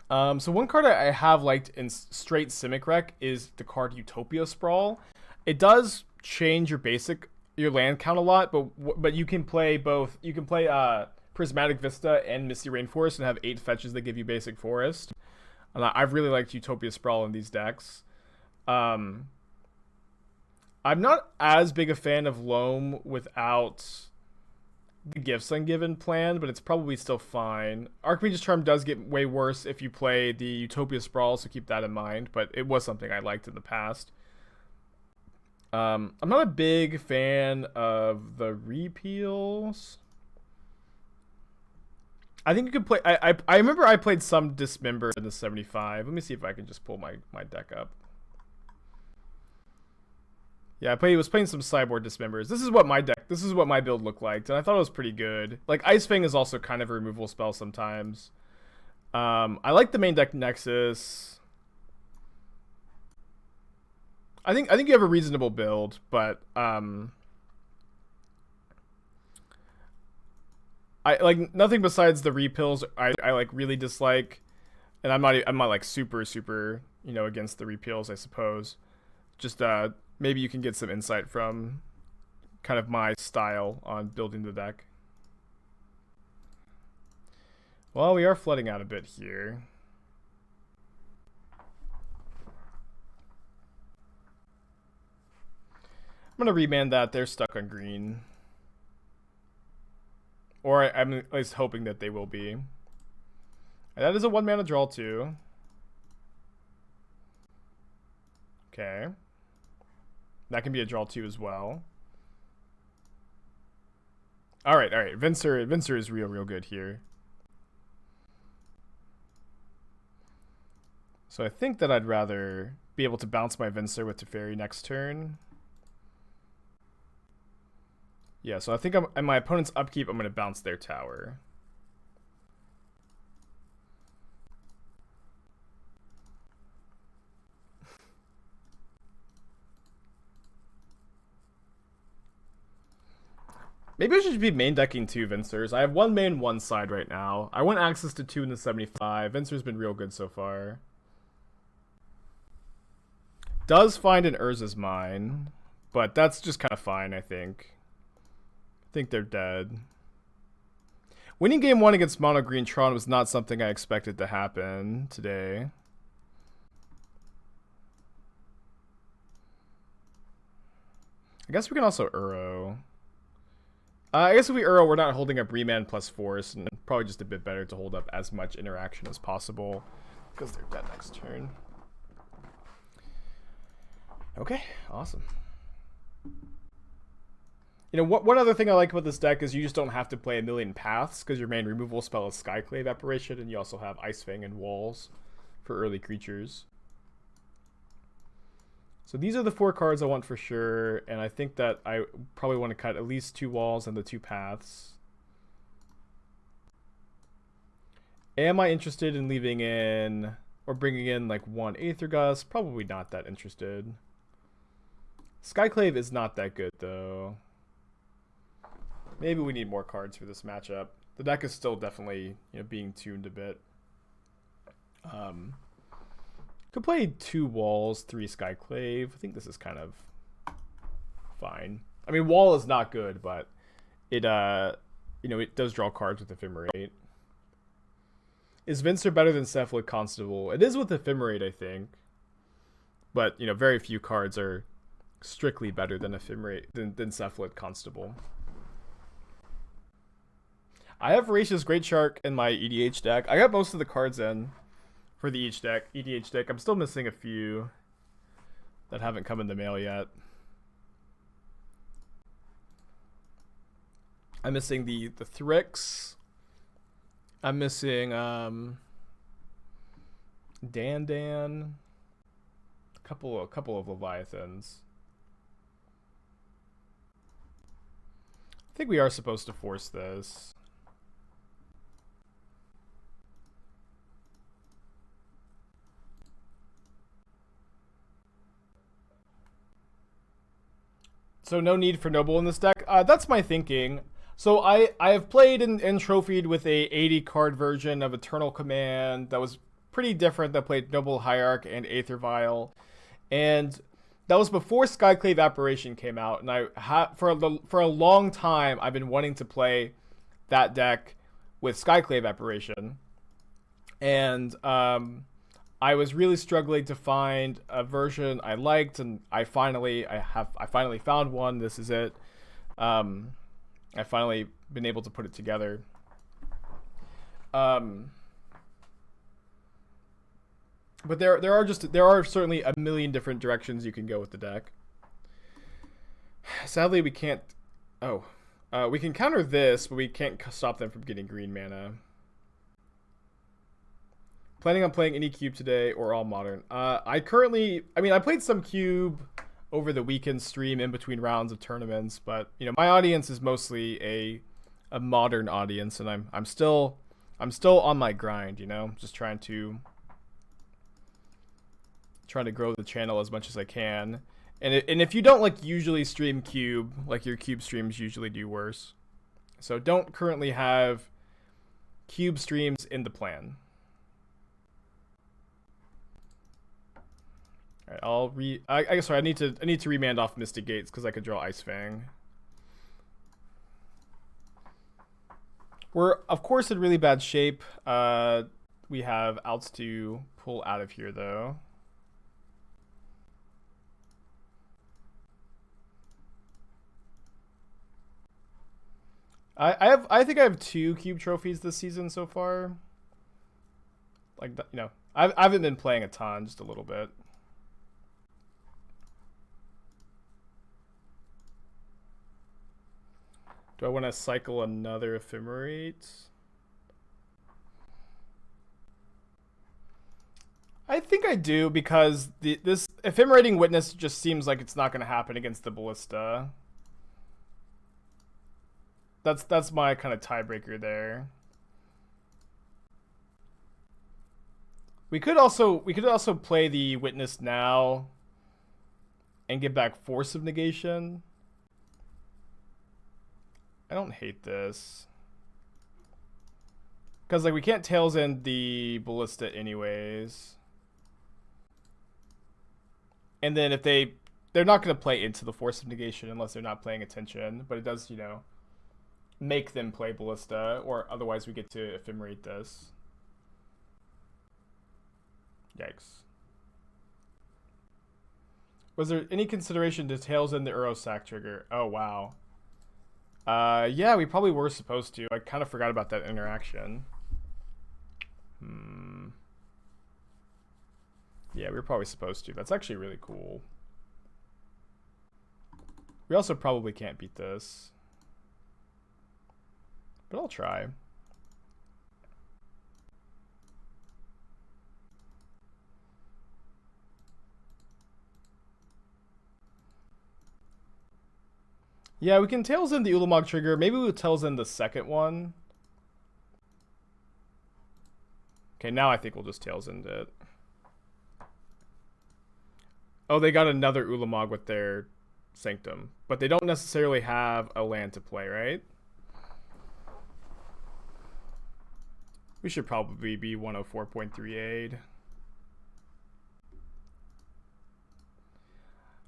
So one card I have liked in straight Simic Rec is the card Utopia Sprawl. It does change your land count a lot, but you can play both. You can play Prismatic Vista and Misty Rainforest and have 8 fetches that give you basic forest. And I've really liked Utopia Sprawl in these decks. I'm not as big a fan of Loam without the Gifts Ungiven plan, but it's probably still fine. Archmage's Charm does get way worse if you play the Utopia Sprawl, so keep that in mind, but it was something I liked in the past. I'm not a big fan of the repeals. I think you could play... I remember I played some Dismember in the 75. Let me see if I can just pull my deck up. Yeah, I was playing some Sideboard Dismembers. This is what my build looked like, and I thought it was pretty good. Like, Ice-Fang is also kind of a removal spell sometimes. I like the main deck Nexus. I think you have a reasonable build, but I like nothing besides the repills I like really dislike, and I'm not like super against the repills, I suppose. Just maybe you can get some insight from kind of my style on building the deck. Well, we are flooding out a bit here. I'm gonna remand that. They're stuck on green. Or I'm at least hoping that they will be. And that is a 1-mana draw too. Okay. That can be a draw 2 as well. Alright. Venser is real good here. So I think that I'd rather be able to bounce my Venser with Teferi next turn. Yeah, so I think in my opponent's upkeep, I'm going to bounce their tower. Maybe I should be main decking 2 Vensers. I have 1 main, 1 side right now. I want access to 2 in the 75. Venser's been real good so far. Does find an Urza's Mine, but that's just kind of fine, I think. I think they're dead. Winning game 1 against Mono Green Tron was not something I expected to happen today. I guess we can also Uro. I guess if we Uro, we're not holding up Remand plus Force, and probably just a bit better to hold up as much interaction as possible, because they're dead next turn. Okay, awesome. You know, one other thing I like about this deck is you just don't have to play a million paths, because your main removal spell is Skyclave Apparition, and you also have Ice-Fang and Walls for early creatures. So these are the 4 cards I want for sure, and I think that I probably want to cut at least 2 walls and the 2 paths. Am I interested in leaving in, or bringing in like 1 Aether Gust? Probably not that interested. Skyclave is not that good though. Maybe we need more cards for this matchup. The deck is still definitely, you know, being tuned a bit. Could play 2 walls, 3 Skyclave. I think this is kind of fine. I mean, wall is not good, but it you know, it does draw cards with Ephemerate. Is Venser better than Cephalid Constable? It is with Ephemerate, I think. But, you know, very few cards are strictly better than Ephemerate than Cephalid Constable. I have Voracious Great Shark in my EDH deck. I got most of the cards in for the EDH deck. I'm still missing a few that haven't come in the mail yet. I'm missing the Thrix. I'm missing Dan. A couple of Leviathans. I think we are supposed to force this. So no need for Noble in this deck. That's my thinking. So I have played and trophied with a 80 card version of Eternal Command that was pretty different, that played Noble Hierarch and Aether Vial. And that was before Skyclave Apparition came out. And I for a long time I've been wanting to play that deck with Skyclave Apparition. And I was really struggling to find a version I liked, and I finally found one. This is it. I finally been able to put it together. But there are certainly a million different directions you can go with the deck. Sadly, we can't. We can counter this, but we can't stop them from getting green mana. Planning on playing any cube today or all modern? I played some cube over the weekend stream in between rounds of tournaments, but my audience is mostly a modern audience, and I'm still on my grind. Just trying to grow the channel as much as I can. And if you don't usually stream cube, your cube streams usually do worse. So don't currently have cube streams in the plan. All right, I need to remand off Mystic Gates because I could draw Ice-Fang. We're of course in really bad shape. We have outs to pull out of here though. I think I have 2 cube trophies this season so far. I haven't been playing a ton, just a little bit. Do I want to cycle another Ephemerate? I think I do, because this Ephemerating Witness just seems like it's not going to happen against the Ballista. That's my kind of tiebreaker there. We could also play the Witness now and get back Force of Negation. I don't hate this. Because we can't Tails End the Ballista anyways. And then if they're not going to play into the Force of Negation unless they're not paying attention. But it does, make them play Ballista. Or otherwise we get to Ephemerate this. Yikes. Was there any consideration to Tails End the Urosac trigger? Oh, wow. Yeah, we probably were supposed to. I kind of forgot about that interaction. Yeah, we were probably supposed to. That's actually really cool. We also probably can't beat this. But I'll try. Yeah, we can Tails End the Ulamog trigger. Maybe we'll Tails End the second one. Okay, now I think we'll just Tails End it. Oh, they got another Ulamog with their Sanctum. But they don't necessarily have a land to play, right? We should probably be 104.38.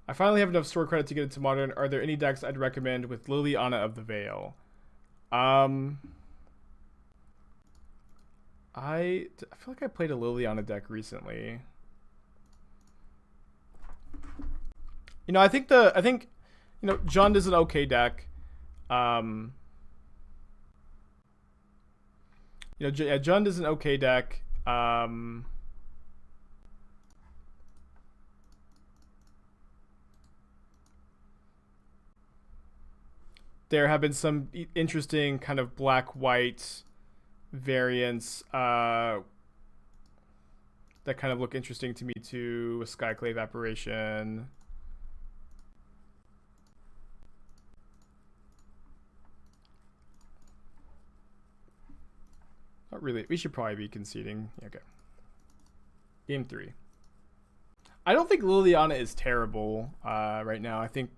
I finally have enough store credit to get into Modern. Are there any decks I'd recommend with Liliana of the Veil? I feel like I played a Liliana deck recently. You know, I think Jund is an okay deck. Jund is an okay deck. There have been some interesting kind of black-white variants that kind of look interesting to me too. Skyclave Apparition. Not really. We should probably be conceding. Okay. Game 3. I don't think Liliana is terrible right now. I think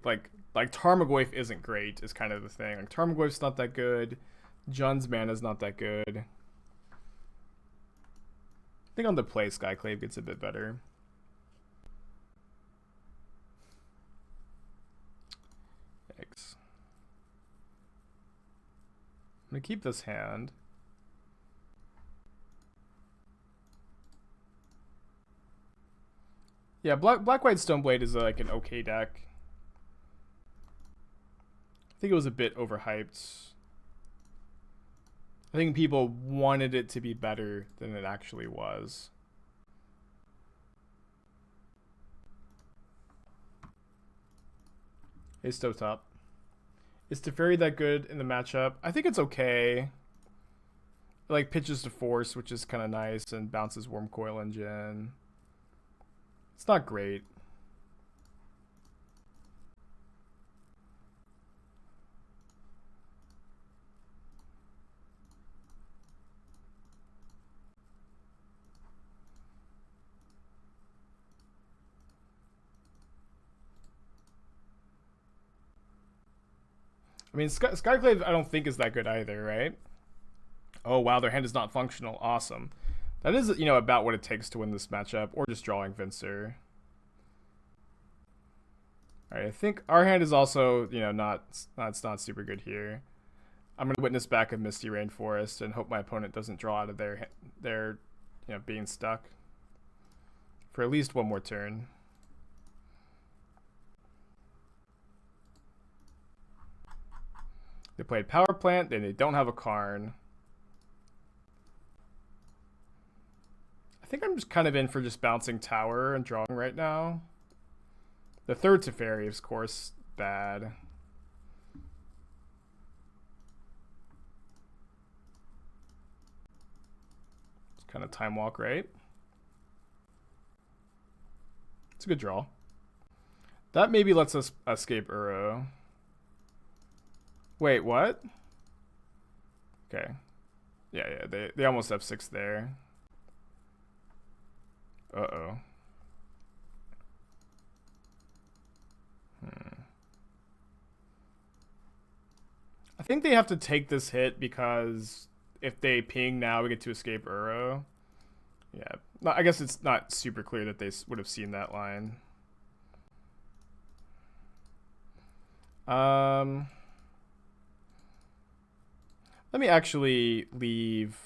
like Tarmogoyf isn't great is kind of the thing. Like Tarmogoyf's not that good. Jund's mana's not that good. I think on the play Skyclave gets a bit better. Yikes. I'm gonna keep this hand. Yeah, Black-White Stoneblade is like an okay deck. I think it was a bit overhyped. I think people wanted it to be better than it actually was. Hey, Stovetop. Is Teferi that good in the matchup? I think it's okay. It, like pitches to Force, which is kind of nice, and bounces Worm Coil Engine. It's not great. I mean, Skyclave I don't think is that good either, right? Oh, wow, their hand is not functional. Awesome. That is, about what it takes to win this matchup, or just drawing Venser. Alright, I think our hand is also, it's not super good here. I'm going to witness back a Misty Rainforest and hope my opponent doesn't draw out of their being stuck for at least one more turn. They played Power Plant, then they don't have a Karn. I think I'm just kind of in for just bouncing Tower and drawing right now. The third Teferi, of course, bad. It's kind of Time Walk, right? It's a good draw. That maybe lets us escape Uro. Wait, what? Okay. Yeah, they almost have 6 there. Uh-oh. I think they have to take this hit because if they ping now, we get to escape Uro. Yeah. I guess it's not super clear that they would have seen that line. Let me actually leave.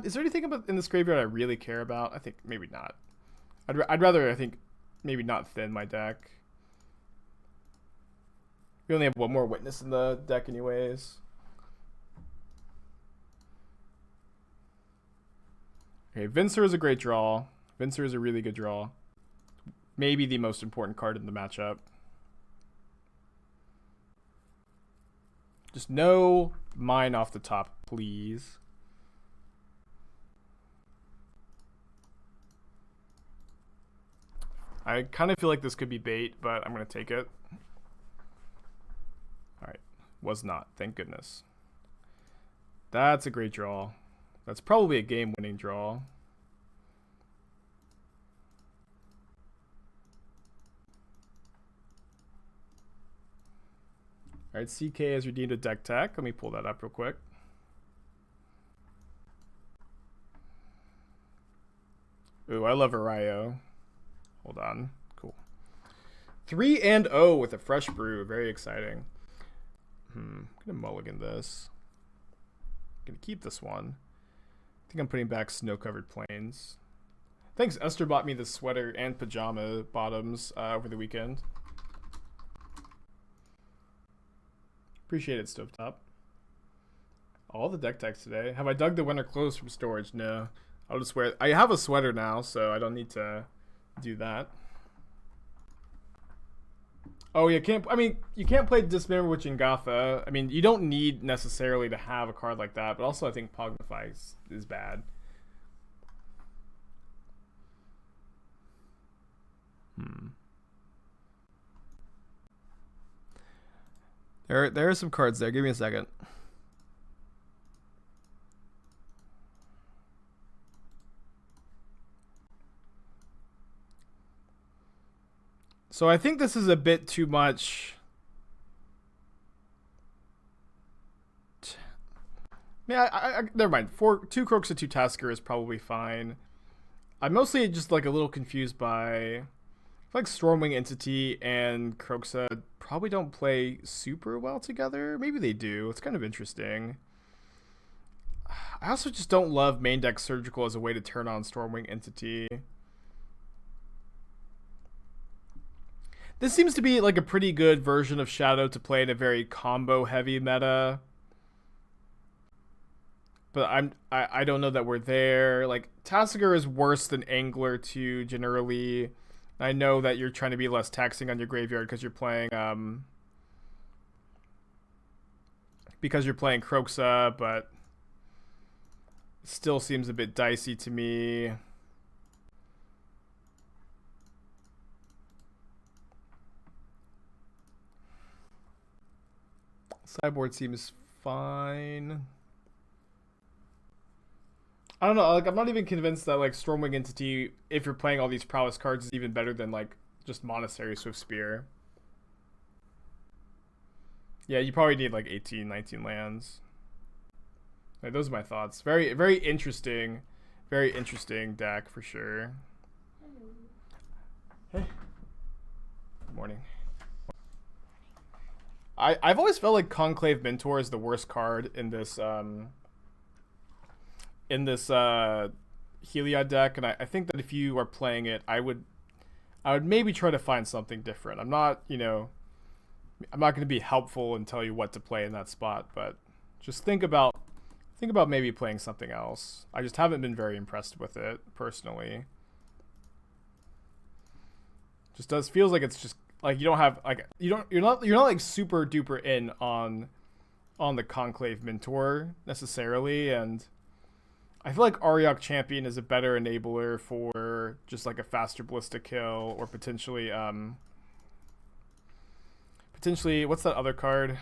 Is there anything in this graveyard I really care about? I think maybe not. I'd rather, I think, maybe not thin my deck. We only have one more witness in the deck anyways. Okay, Venser is a great draw. Venser is a really good draw. Maybe the most important card in the matchup. Just no mine off the top, please. I kind of feel like this could be bait, but I'm going to take it. Alright. Was not. Thank goodness. That's a great draw. That's probably a game-winning draw. Alright, CK has redeemed a deck tech. Let me pull that up real quick. Ooh, I love Arayo. Hold on. Cool. 3-0 with a fresh brew. Very exciting. I'm going to mulligan this. I'm going to keep this one. I think I'm putting back Snow-Covered Plains. Thanks, Esther bought me the sweater and pajama bottoms over the weekend. Appreciate it, Stovetop. All the deck techs today. Have I dug the winter clothes from storage? No. I'll just wear it. I have a sweater now, so I don't need to do that. Oh, you can't play Dismember Witch in Gotha. I mean, you don't need necessarily to have a card like that, but also I think Pognify is bad. There are some cards there. Give me a second. So I think this is a bit too much. Yeah, I never mind. 2 Croaks and 2 Tasker is probably fine. I'm mostly just like a little confused by, like, Stormwing Entity and Kroxa probably don't play super well together. Maybe they do. It's kind of interesting. I also just don't love main deck Surgical as a way to turn on Stormwing Entity. This seems to be like a pretty good version of Shadow to play in a very combo heavy meta. But I don't know that we're there. Like, Tassiger is worse than Angler 2 generally. I know that you're trying to be less taxing on your graveyard because you're playing Kroxa, but it still seems a bit dicey to me. Sideboard seems fine. I don't know, like, I'm not even convinced that, like, Stormwing Entity, if you're playing all these prowess cards, is even better than, like, just Monastery Swift Spear. Yeah, you probably need, like, 18, 19 lands. Like, those are my thoughts. Very, very interesting deck, for sure. Hey. Good morning. I've always felt like Conclave Mentor is the worst card in this Heliod deck, and I think that if you are playing it, I would maybe try to find something different. I'm not going to be helpful and tell you what to play in that spot, but just think about maybe playing something else. I just haven't been very impressed with it personally. Just feels like it's just like you don't have, like, you're not like super duper in on the Conclave Mentor necessarily, and I feel like Ariok Champion is a better enabler for just like a faster Ballista kill, or potentially what's that other card?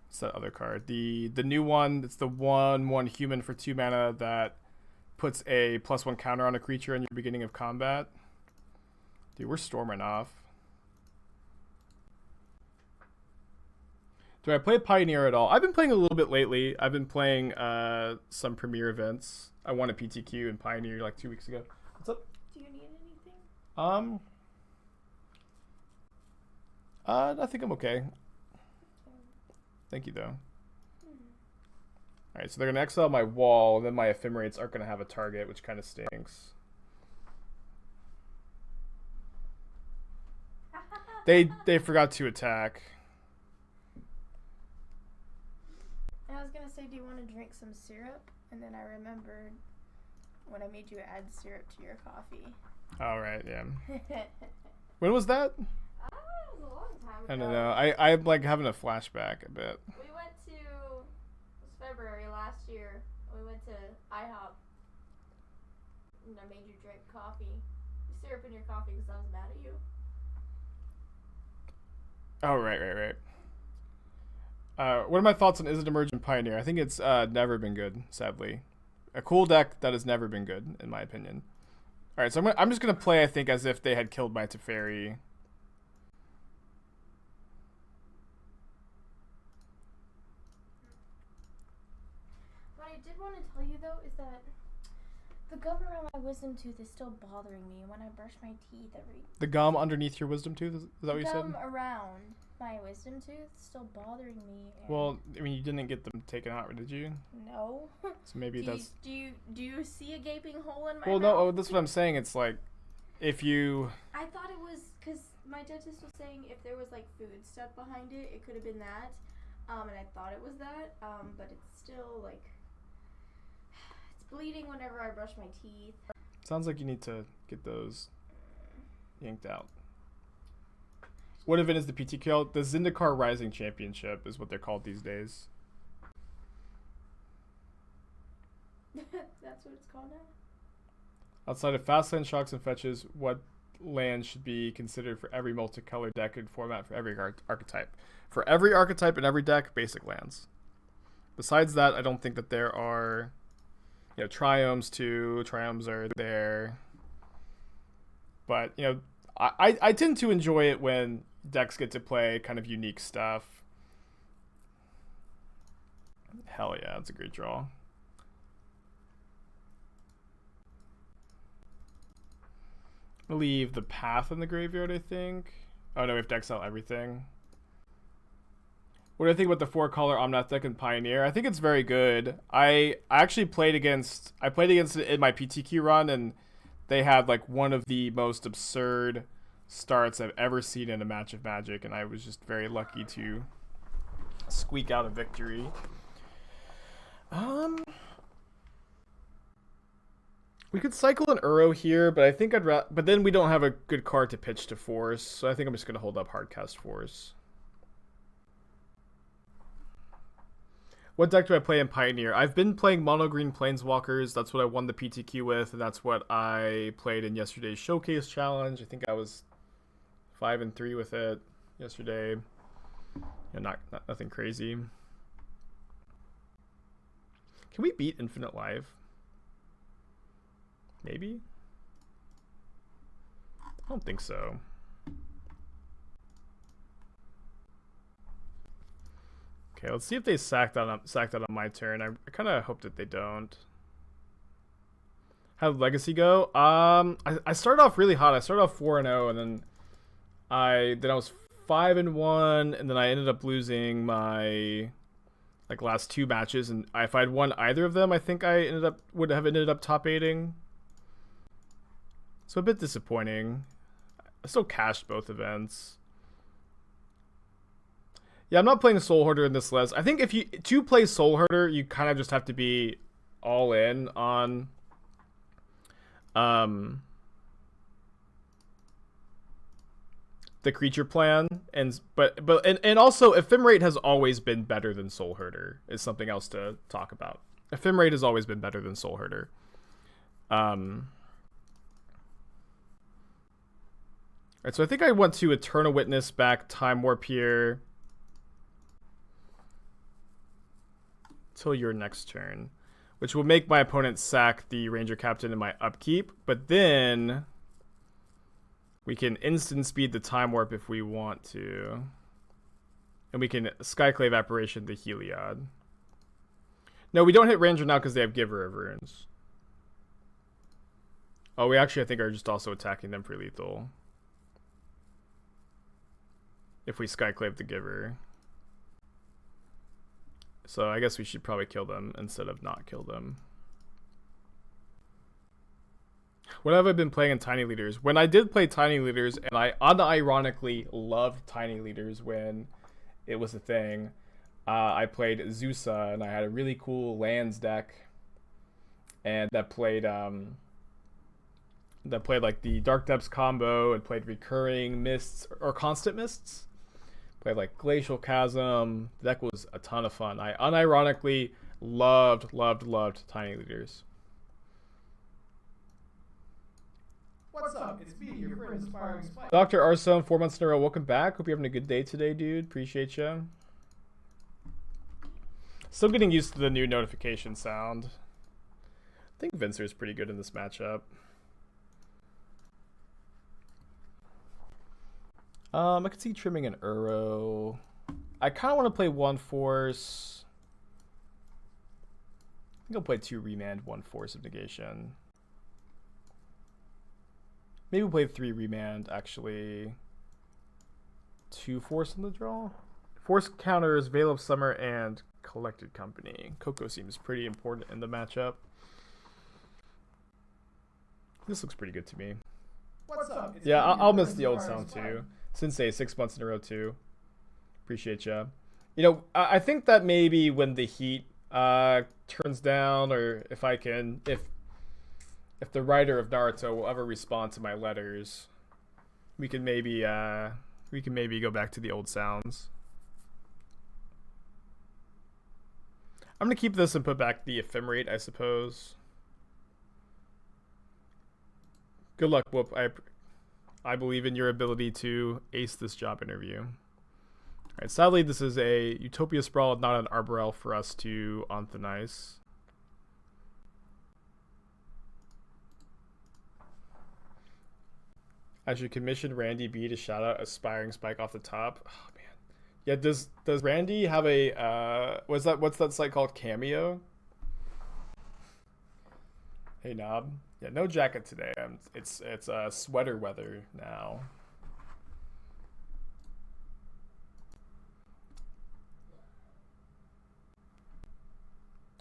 What's that other card? The new one. It's the 1/1 human for 2 mana that puts a +1 counter on a creature in your beginning of combat. Dude, we're storming off. Do I play Pioneer at all? I've been playing a little bit lately. I've been playing some Premier events. I won a PTQ in Pioneer like 2 weeks ago. What's up? Do you need anything? I think I'm okay. Thank you, though. Alright, so they're going to exile my wall, and then my Ephemerates aren't going to have a target, which kind of stinks. They forgot to attack. I was going to say, do you want to drink some syrup? And then I remembered when I made you add syrup to your coffee. Alright, yeah. When was that? It was a long time ago. I don't know. I'm like having a flashback a bit. We went to, it was February last year. We went to IHOP. And I made you drink coffee. Syrup in your coffee because I was mad at you. Oh, right. What are my thoughts on Izzet Emergent Pioneer? I think it's never been good, sadly. A cool deck that has never been good, in my opinion. Alright, so I'm just going to play, I think, as if they had killed my Teferi. What I did want to tell you, though, is that the gum around my wisdom tooth is still bothering me when I brush my teeth every... The gum underneath your wisdom tooth? Is that what you said? The gum around. my wisdom tooth still bothering me. And Well, I mean, you didn't get them taken out, did you? no. So maybe that's. Do you see a gaping hole in my Well, mouth? no. Oh, that's what I'm saying. It's like, if you. I thought it was because my dentist was saying if there was like food stuff behind it, it could have been that. And I thought it was that. But it's still like it's bleeding whenever I brush my teeth. Sounds like you need to get those yanked out. What event is the PTQL? The Zendikar Rising Championship is what they're called these days. That's what it's called now? Outside of fastland, shocks, and fetches, what land should be considered for every multicolored deck and format for every archetype? For every archetype and every deck, basic lands. Besides that, I don't think that there are... You know, triomes too. Triomes are there. But, you know, I tend to enjoy it when decks get to play kind of unique stuff. Hell yeah, that's a great draw. I'll leave the path in the graveyard, I think. Oh no, we have to exile everything. What do I think about the 4-color Omnath deck and Pioneer? I think it's very good. I actually played against it in my PTQ run, and they had like one of the most absurd starts I've ever seen in a match of Magic, and I was just very lucky to squeak out a victory. We could cycle an Uro here, but I think but then we don't have a good card to pitch to Force, so I think I'm just gonna hold up Hardcast Force. What deck do I play in Pioneer? I've been playing mono green Planeswalkers. That's what I won the PTQ with, and that's what I played in yesterday's Showcase Challenge. I think I was 5-3 with it yesterday. Yeah, not nothing crazy. Can we beat Infinite Life? Maybe? I don't think so. Okay, let's see if they sack that on my turn. I kind of hope that they don't. How did Legacy go? I started off really hot. I started off 4-0, and then I was 5-1, and then I ended up losing my like last 2 matches. And if I'd won either of them, I think I would have ended up top 8ing. So a bit disappointing. I still cashed both events. Yeah, I'm not playing Soul Hoarder in this list. I think to play Soul Hoarder, you kind of just have to be all in on the creature plan, and also Ephemerate has always been better than Soul Hoarder is something else to talk about. Ephemerate has always been better than Soul Hoarder. Right, so I think I want to Eternal Witness back Time Warp here till your next turn, which will make my opponent sack the Ranger Captain in my upkeep, but then we can instant speed the Time Warp if we want to, and we can Skyclave Apparition the Heliod. No, we don't hit Ranger now because they have Giver of Runes. Oh, we actually I think are just also attacking them for lethal if we Skyclave the Giver. So I guess we should probably kill them instead of not kill them. What have I been playing in Tiny Leaders? When I did play Tiny Leaders, and I unironically loved Tiny Leaders when it was a thing, I played Zusa, and I had a really cool lands deck, and that played like the Dark Depths combo, and played Recurring Mists or Constant Mists. Played like Glacial Chasm. The deck was a ton of fun. I unironically loved Tiny Leaders. What's up? It's me, your friend Inspiring Spike. Dr. Arson, 4 months in a row. Welcome back. Hope you're having a good day today, dude. Appreciate you. Still getting used to the new notification sound. I think Venser is pretty good in this matchup. I could see trimming an Uro. I kind of want to play 1 Force. I think I'll play 2 Remand, 1 Force of Negation. Maybe we'll play 3 Remand, actually. 2 force on the draw. Force counters Veil of Summer and Collected Company. Coco seems pretty important in the matchup. This looks pretty good to me. What's up? It's Yeah, Andy I'll from miss the old Inspiring sound Spike. too. Sensei, 6 months in a row too. Appreciate ya. You know, I think that maybe when the heat turns down, or if the writer of Naruto will ever respond to my letters, we can maybe go back to the old sounds. I'm gonna keep this and put back the Ephemerate, I suppose. Good luck, Whoop. I believe in your ability to ace this job interview. Alright, sadly this is a Utopia Sprawl, not an Arbor Elf for us to Anthonize. I should commission Randy B to shout out Aspiring Spike off the top. Oh man. Yeah, does Randy have a what's that site called? Cameo? Hey Knob. Yeah, no jacket today. It's sweater weather now.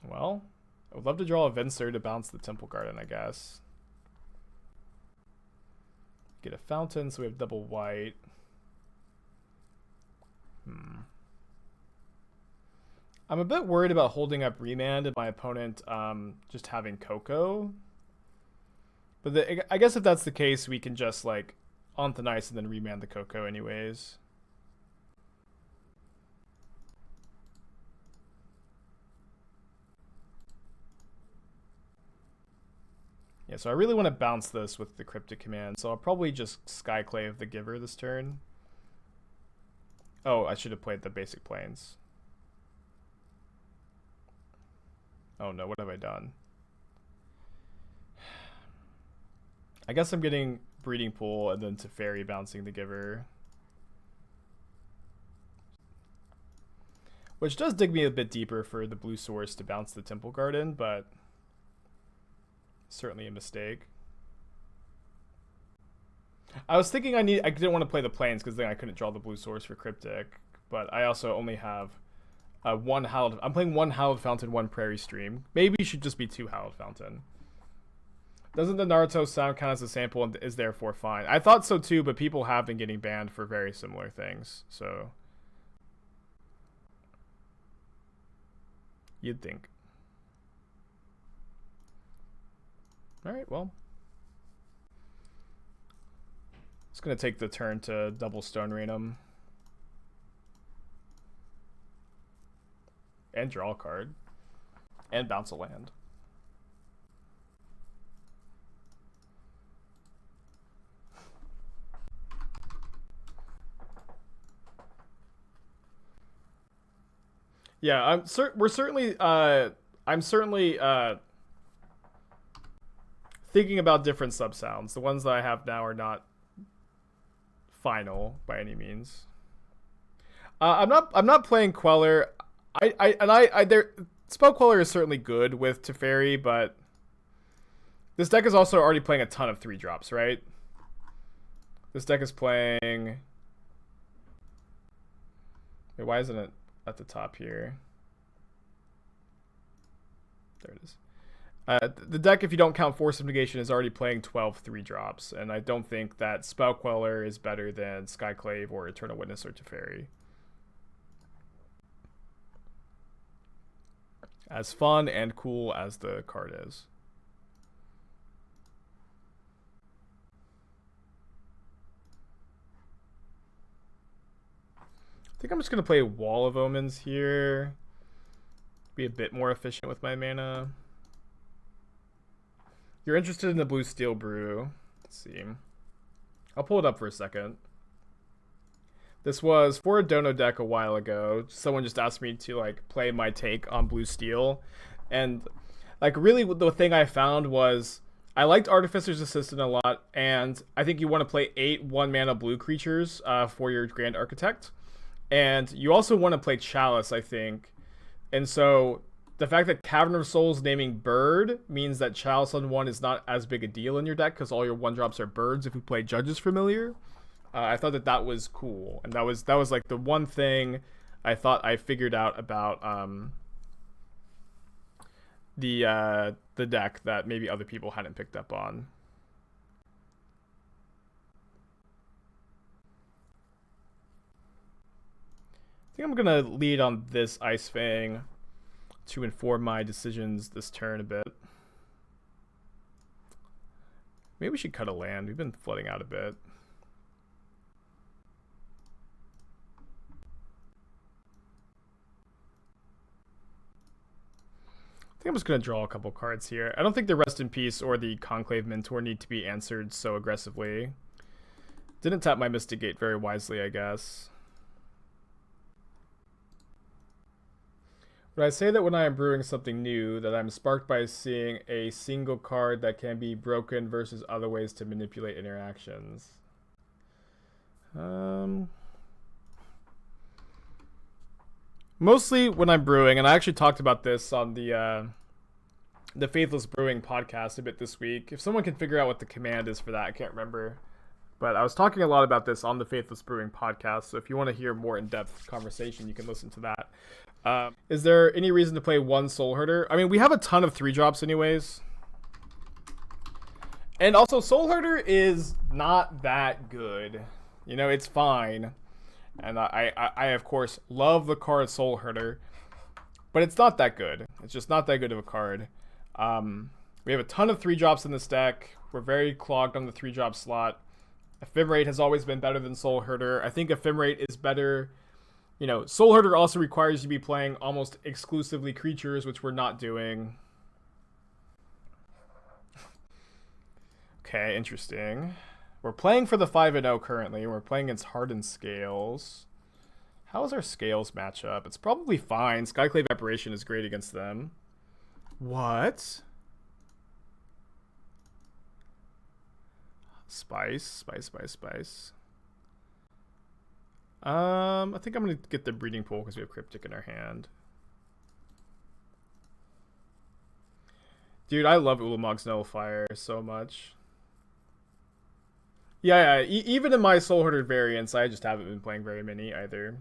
Well, I would love to draw a Venser to bounce the Temple Garden, I guess. Get a fountain, so we have double white. I'm a bit worried about holding up Remand and my opponent just having Coco. But I guess if that's the case, we can just like on the ice and then Remand the Coco anyways. Yeah, so I really want to bounce this with the Cryptic Command, so I'll probably just Skyclave the Giver this turn. Oh, I should have played the basic planes. Oh no, what have I done? I guess I'm getting Breeding Pool and then Teferi bouncing the Giver. Which does dig me a bit deeper for the blue source to bounce the Temple Garden, but certainly a mistake. I was thinking I didn't want to play the planes because then I couldn't draw the blue source for Cryptic, but I also only have one Hallowed. I'm playing one Hallowed Fountain, one Prairie Stream. Maybe it should just be 2 Hallowed Fountain. Doesn't the Naruto sound count as a sample and is therefore fine? I thought so too, but people have been getting banned for very similar things, so you'd think. Alright, well. It's going to take the turn to double Stone Rain him. And draw a card. And bounce a land. Yeah, I'm certainly thinking about different sub sounds. The ones that I have now are not final by any means. I'm not playing Queller. Spell Queller is certainly good with Teferi, but this deck is also already playing a ton of 3-drops, right? This deck is playing. Wait, why isn't it at the top here? There it is. The deck, if you don't count Force of Negation, is already playing 12 3-drops, and I don't think that Spell Queller is better than Skyclave or Eternal Witness or Teferi. As fun and cool as the card is. I think I'm just going to play Wall of Omens here. Be a bit more efficient with my mana. You're interested in the blue steel brew. Let's see. I'll pull it up for a second. This was for a Dono deck a while ago. Someone just asked me to like play my take on blue steel. And like really the thing I found was I liked Artificer's Assistant a lot, and I think you want to play 8 1-mana blue creatures for your Grand Architect. And you also want to play Chalice, I think. And so the fact that Cavern of Souls naming bird means that Chalice on 1 is not as big a deal in your deck because all your 1-drops are birds if you play Judge's Familiar. I thought that that was cool, and that was like the one thing I thought I figured out about the deck that maybe other people hadn't picked up on. I think I'm gonna lead on this Ice-Fang to inform my decisions this turn a bit. Maybe we should cut a land. We've been flooding out a bit. I think I'm just going to draw a couple cards here. I don't think the Rest in Peace or the Conclave Mentor need to be answered so aggressively. Didn't tap my Mystigate very wisely, I guess. Would I say that when I am brewing something new, that I'm sparked by seeing a single card that can be broken versus other ways to manipulate interactions? Mostly when I'm brewing, and I actually talked about this on the Faithless Brewing podcast a bit this week. If someone can figure out what the command is for that, I can't remember. But I was talking a lot about this on the Faithless Brewing podcast, so if you want to hear more in-depth conversation, you can listen to that. Is there any reason to play one Soul Herder? I mean, we have a ton of 3-drops anyways. And also, Soul Herder is not that good. You know, it's fine. And I of course, love the card Soul Herder. But it's not that good. It's just not that good of a card. We have a ton of 3-drops in this deck. We're very clogged on the 3-drop slot. Ephemerate has always been better than Soul Herder. I think Ephemerate is better. You know, Soul Herder also requires you to be playing almost exclusively creatures, which we're not doing. Okay, interesting. We're playing for the 5-0 currently. We're playing against Hardened Scales. How is our Scales matchup? It's probably fine. Skyclave Apparition is great against them. What? Spice. I think I'm going to get the Breeding Pool because we have Cryptic in our hand. Dude, I love Ulamog's Nullifier so much. Yeah, even in my Soul Herder variants, I just haven't been playing very many either.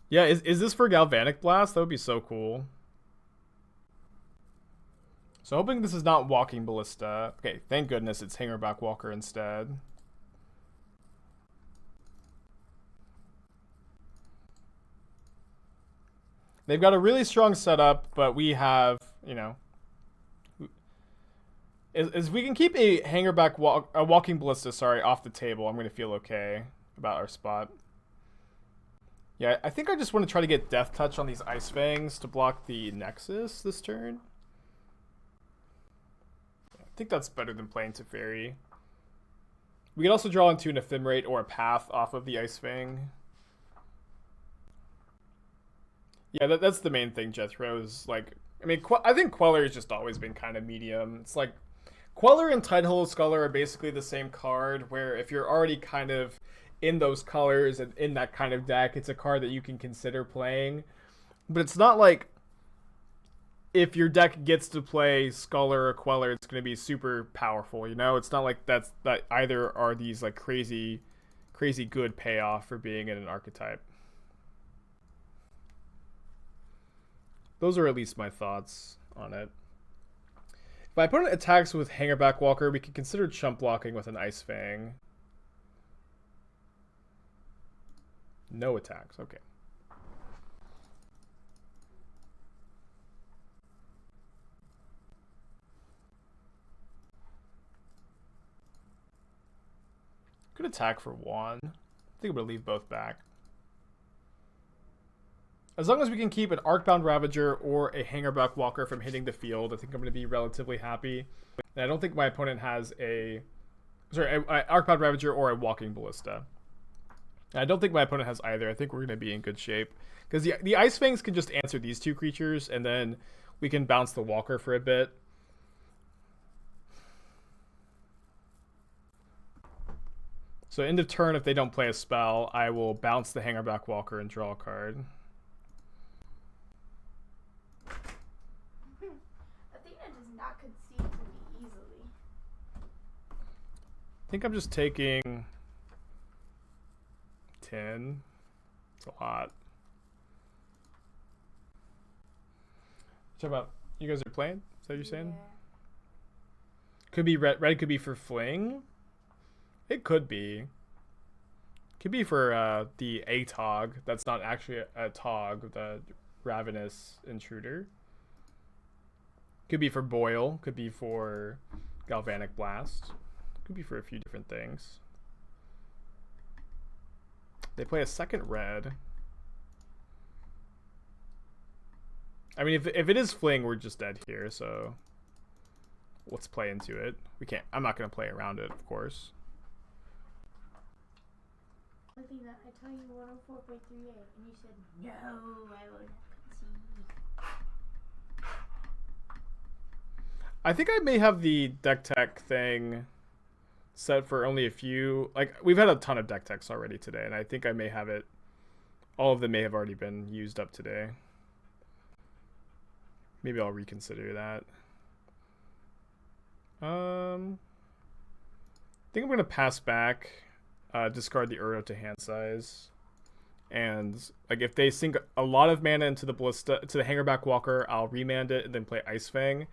Yeah, is this for Galvanic Blast? That would be so cool. So hoping this is not Walking Ballista. Okay, thank goodness it's Hangerback Walker instead. They've got a really strong setup, but we have, you know... As we can keep a Walking Ballista, sorry, off the table, I'm going to feel okay about our spot. Yeah, I think I just want to try to get Death Touch on these Ice-Fangs to block the Nexus this turn. I think that's better than playing Teferi. We can also draw into an Ephemerate or a Path off of the Ice-Fang. Yeah, that's the main thing, Jethro, is like... I mean, I think Queller has just always been kind of medium. It's like... Queller and Tidehollow Sculler are basically the same card, where if you're already kind of in those colors and in that kind of deck, it's a card that you can consider playing. But it's not like... if your deck gets to play Sculler or Queller, it's going to be super powerful, you know? It's not like that either are these like crazy good payoff for being in an archetype. Those are at least my thoughts on it. If my opponent attacks with Hangerback Walker, we can consider chump blocking with an Ice-Fang. No attacks, okay. Could attack for 1. I think I'm going to leave both back. As long as we can keep an Arcbound Ravager or a Hangerback Walker from hitting the field, I think I'm going to be relatively happy. And I don't think my opponent has a Arcbound Ravager or a Walking Ballista. And I don't think my opponent has either. I think we're going to be in good shape. Because the Ice-Fangs can just answer these two creatures, and then we can bounce the Walker for a bit. So end of turn, if they don't play a spell, I will bounce the Hangerback Walker and draw a card. Athena does not concede to me easily. think I'm just taking 10. It's a lot. Talk about you guys are playing? Is that what you're saying? Yeah. Could be red. Red could be for fling. It could be. Could be for the ATOG. That's not actually a TOG. The Ravenous Intruder. Could be for Boil. Could be for Galvanic Blast. Could be for a few different things. They play a second red. I mean, if it is fling, we're just dead here, so let's play into it. We can't. I'm not going to play around it, of course. Athena, I tell you 104.38, and you said, no, I will not concede. I think I may have the deck tech thing set for only a few. Like, we've had a ton of deck techs already today, and I think I may have it. All of them may have already been used up today. Maybe I'll reconsider that. I think I'm going to pass back, discard the Uro to hand size. And like if they sink a lot of mana into the Ballista, to the Hangerback Walker, I'll remand it and then play Ice-Fang.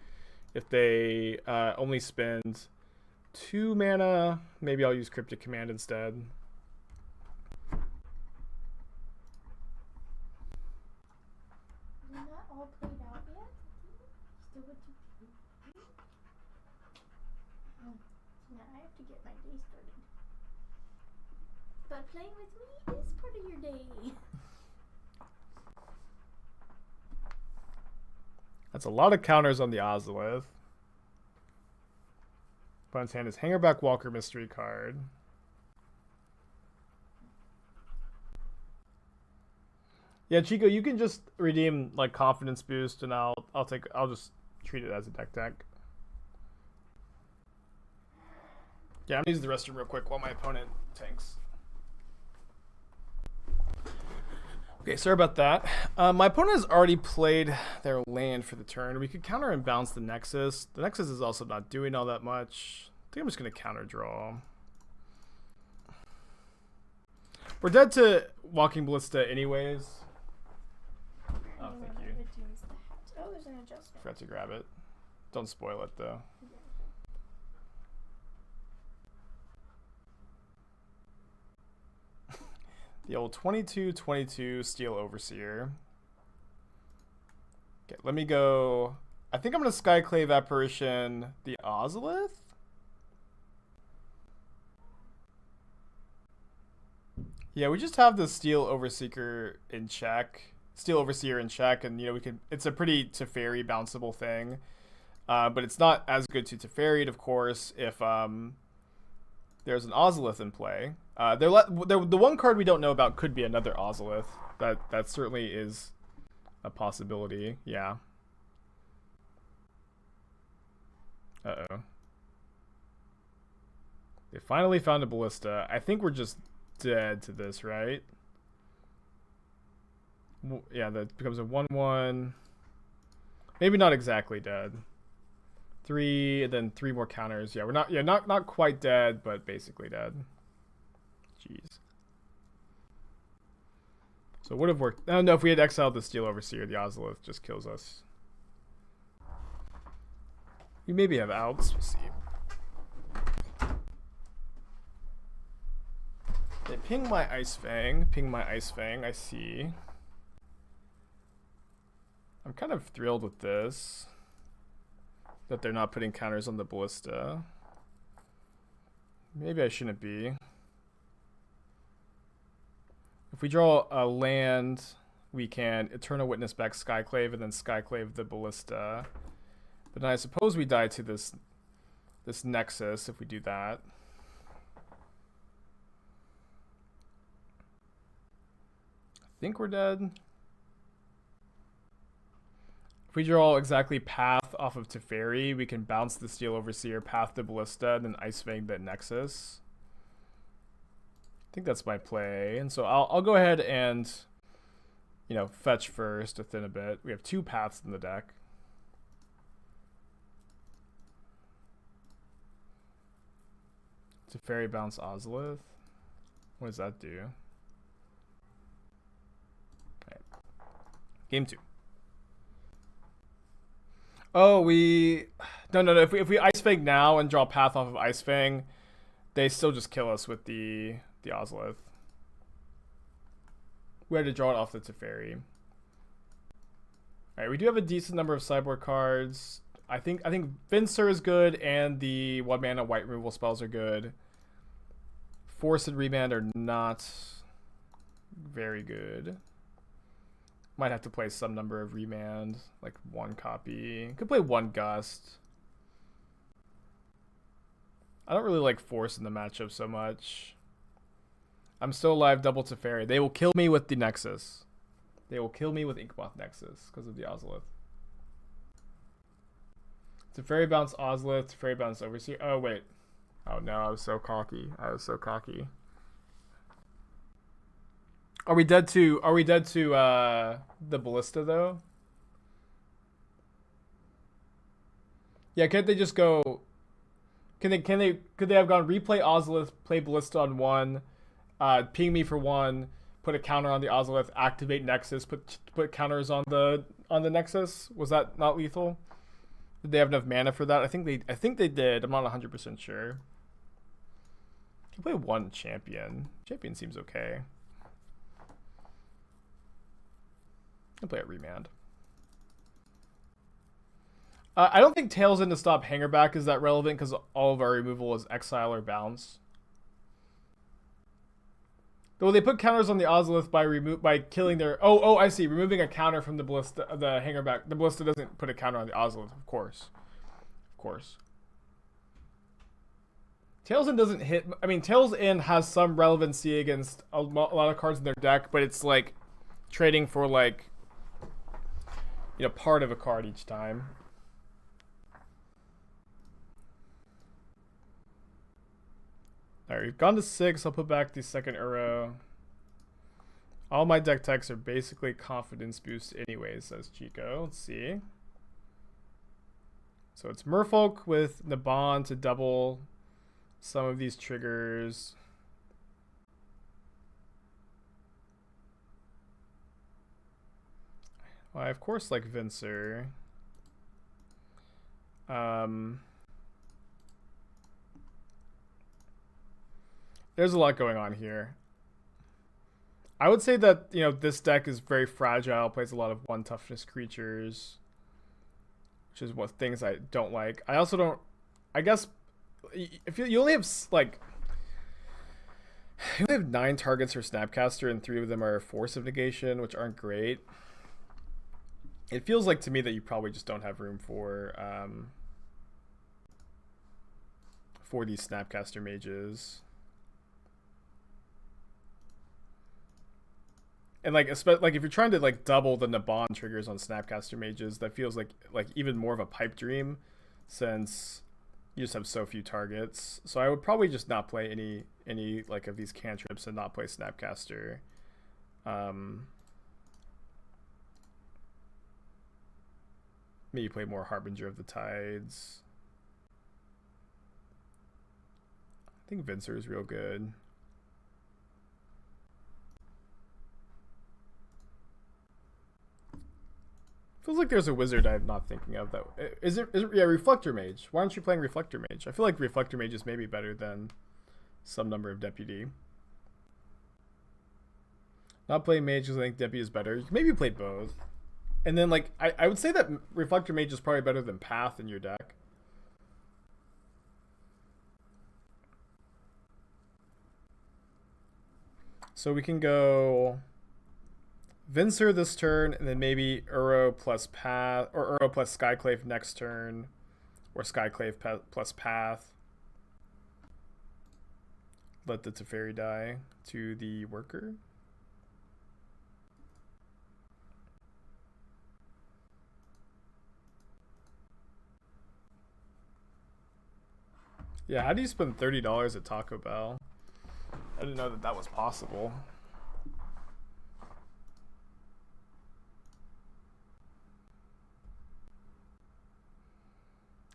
If they only spend 2 mana, maybe I'll use Cryptic Command instead. Is not all played out yet? Still what you do? Now I have to get my day started. But playing with me is part of your day. That's a lot of counters on the Ozolith. Opponent's hand is Hangerback Walker mystery card. Yeah, Chico, you can just redeem like confidence boost, and I'll just treat it as a deck tech. Yeah, I'm gonna use the restroom real quick while my opponent tanks. Okay, sorry about that. My opponent has already played their land for the turn. We could counter and bounce the Nexus. The Nexus is also not doing all that much. I think I'm just going to counter draw. We're dead to Walking Ballista anyways. Oh, thank you. Oh, there's an adjustment. Forgot to grab it. Don't spoil it though. The old 22/22 Steel Overseer. Okay, let me go. I think I'm going to Skyclave Apparition the Ozolith. Yeah, we just have the Steel Overseer in check. Steel Overseer in check, and you know we can. It's a pretty Teferi bounceable thing, but it's not as good to Teferi, of course, if there's an Ozolith in play. The one card we don't know about could be another Ozolith. That certainly is a possibility. Yeah. Uh-oh. They finally found a Ballista. I think we're just dead to this, right? Yeah, that becomes a 1/1. Maybe not exactly dead. 3, and then 3 more counters. Yeah, we're not. Yeah, not quite dead, but basically dead. Jeez. So it would have worked. I don't know if we had exiled the Steel Overseer, the Ozolith just kills us. We maybe have outs. We'll see. They ping my Ice-Fang. Ping my Ice-Fang. I see. I'm kind of thrilled with this. That they're not putting counters on the Ballista. Maybe I shouldn't be. If we draw a land, we can Eternal Witness back Skyclave and then Skyclave the Ballista. But then I suppose we die to this Nexus if we do that. I think we're dead. If we draw exactly path off of Teferi, we can bounce the Steel Overseer, path the Ballista, and then Ice-Fang the Nexus. I think that's my play, and so I'll go ahead and, you know, fetch first to thin a bit. We have 2 paths in the deck. Teferi bounce Ozolith. What does that do? Okay. Game 2. Oh, we... No. If we Ice-Fang now and draw Path off of Ice-Fang, they still just kill us with the Ozolith. We had to draw it off the Teferi. Alright, we do have a decent number of sideboard cards. I think Venser is good, and the 1-mana white removal spells are good. Force and Remand are not very good. Might have to play some number of Remand, like 1 copy. Could play 1 Gust. I don't really like Force in the matchup so much. I'm still alive, double Teferi. They will kill me with the Nexus. They will kill me with Inkmoth Nexus because of the Ozolith. Teferi bounce Ozolith, Teferi bounce Overseer. Oh, wait. Oh, no, I was so cocky. Are we dead to the Ballista, though? Yeah, can't they just go... Could they have gone replay Ozolith, play Ballista on 1, ping me for 1, put a counter on the Ozolith, activate Nexus, put counters on the Nexus? Was that not lethal? Did they have enough mana for that? I think they did. I'm not 100% sure. Can play 1 champion. Champion seems okay. I'll play a Remand. I don't think Tails in to stop Hangerback is that relevant because all of our removal is Exile or Bounce. Though they put counters on the Ozolith by killing their... Oh, I see. Removing a counter from the Ballista, the Hangerback. The Ballista doesn't put a counter on the Ozolith, of course. Tails in doesn't hit... I mean, Tails in has some relevancy against a lot of cards in their deck, but it's like trading for like, you know, part of a card each time. Alright, we've gone to 6. I'll put back the second Uro. All my deck techs are basically confidence boost anyways, says Chico. Let's see. So it's Merfolk with Naban to double some of these triggers. Well, I of course like Venser. There's a lot going on here. I would say that, you know, this deck is very fragile, plays a lot of 1 toughness creatures, which is what things I don't like. I also don't, I guess, if you only have, like, you only have 9 targets for Snapcaster, and 3 of them are Force of Negation, which aren't great. It feels like to me that you probably just don't have room for these Snapcaster mages. And like if you're trying to like double the Naban triggers on Snapcaster mages, that feels like even more of a pipe dream, since you just have so few targets. So I would probably just not play any like of these cantrips and not play Snapcaster. Maybe play more Harbinger of the Tides. I think Venser is real good. Feels like there's a wizard I'm not thinking of. That is it. Yeah, Reflector Mage. Why aren't you playing Reflector Mage? I feel like Reflector Mage is maybe better than some number of Deputy. Not playing Mage because I think Deputy is better. You can maybe play both. And then like I would say that Reflector Mage is probably better than Path in your deck. So we can go Venser this turn, and then maybe Uro plus Path, or Uro plus Skyclave next turn, or Skyclave plus Path. Let the Teferi die to the worker. Yeah, how do you spend $30 at Taco Bell? I didn't know that was possible.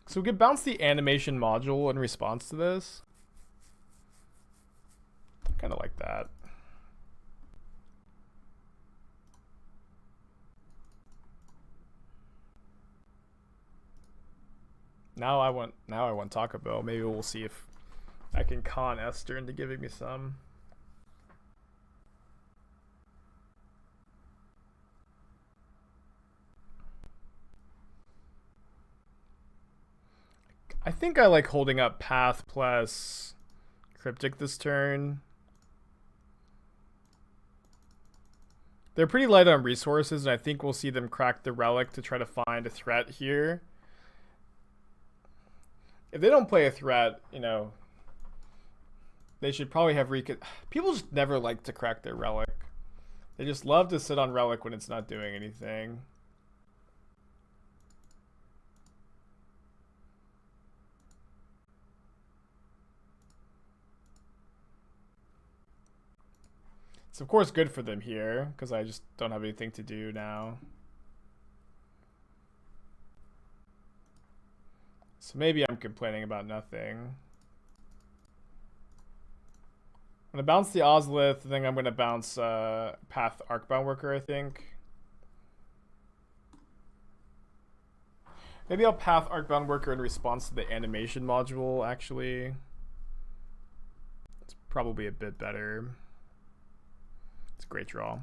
So we could bounce the animation module in response to this. Now I want Taco Bell. Maybe we'll see if I can con Esther into giving me some. I think I like holding up Path plus Cryptic this turn. They're pretty light on resources, and I think we'll see them crack the Relic to try to find a threat here. If they don't play a threat, you know, they should probably have People just never like to crack their Relic. They just love to sit on Relic when it's not doing anything. It's of course good for them here, because I just don't have anything to do now. So maybe I'm complaining about nothing. I'm going to bounce the Ozolith, and then I'm going to bounce Path Arcbound Worker, I think. Maybe I'll Path Arcbound Worker in response to the animation module, actually. It's probably a bit better. It's a great draw.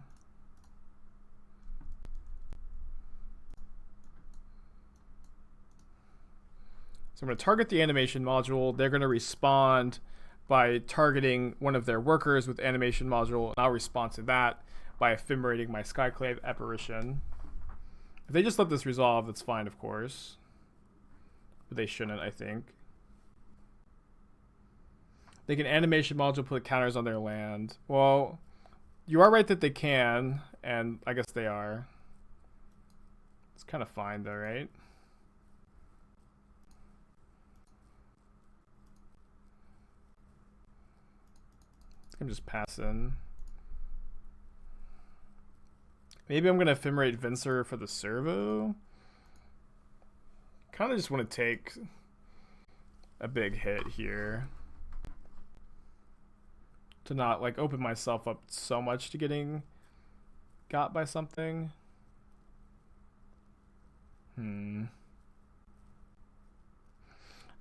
So I'm going to target the animation module. They're going to respond by targeting one of their workers with animation module, and I'll respond to that by ephemerating my Skyclave Apparition. If they just let this resolve, that's fine, of course. But they shouldn't, I think. They can animation module put counters on their land. Well, you are right that they can, and I guess they are. It's kind of fine though, right? I'm just passing. Maybe I'm going to Ephemerate Venser for the servo. Kind of just want to take a big hit here. To not like open myself up so much to getting got by something. No,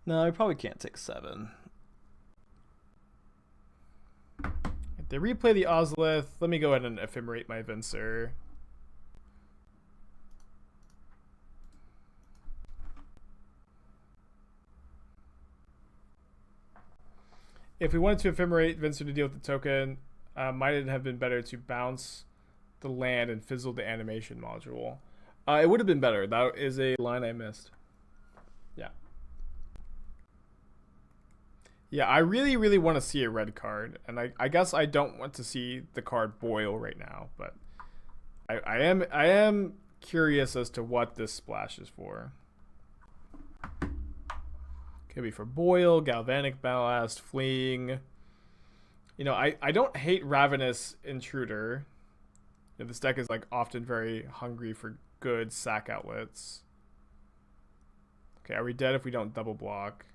I probably can't take 7. If they replay the Ozolith, let me go ahead and Ephemerate my Venser. If we wanted to Ephemerate Venser to deal with the token, might it have been better to bounce the land and fizzle the animation module? It would have been better. That is a line I missed. Yeah. Yeah, I really, really want to see a red card. And I guess I don't want to see the card Boil right now. But I am curious as to what this splash is for. Could be for Boil, Galvanic Ballast, Fleeing. You know, I don't hate Ravenous Intruder. You know, this deck is like often very hungry for good sack outlets. Okay, are we dead if we don't double block?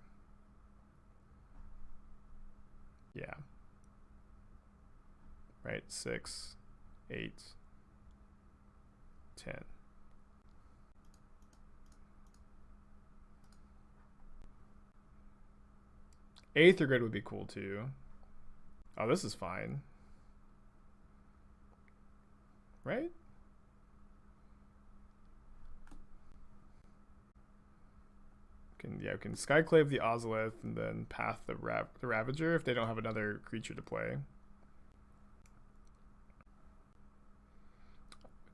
Yeah. Right, 6, 8, 10. Aether Grid would be cool too. Oh, this is fine. Right? We can Skyclave the Ozolith and then Path the Ravager if they don't have another creature to play.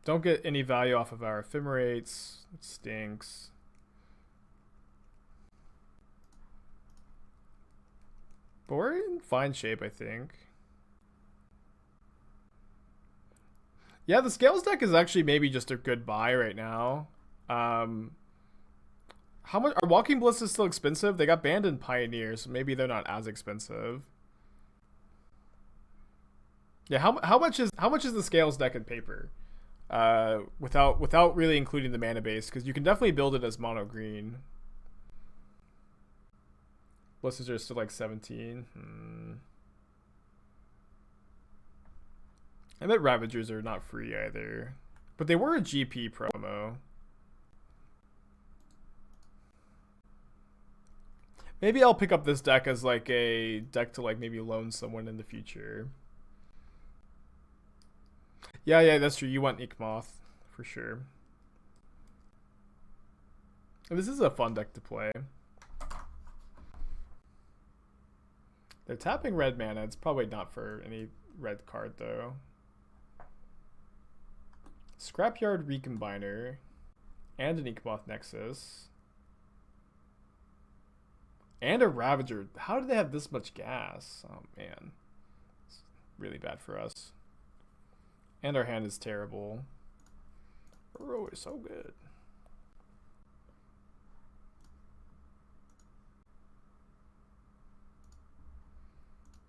Don't get any value off of our Ephemerates. It stinks. But we're in fine shape, I think. Yeah, the Scales deck is actually maybe just a good buy right now. How much are Walking Blisses still expensive? They got banned in Pioneer, so maybe they're not as expensive. Yeah, how much is the Scales deck in paper? Without really including the mana base, because you can definitely build it as mono green. Blisses are still like 17. I bet Ravagers are not free either. But they were a GP promo. Maybe I'll pick up this deck as like a deck to like maybe loan someone in the future. Yeah, that's true. You want Ikmoth for sure. This is a fun deck to play. They're tapping red mana. It's probably not for any red card though. Scrapyard Recombiner and an Ikmoth Nexus. And a Ravager. How do they have this much gas? Oh man. It's really bad for us. And our hand is terrible. We're always so good.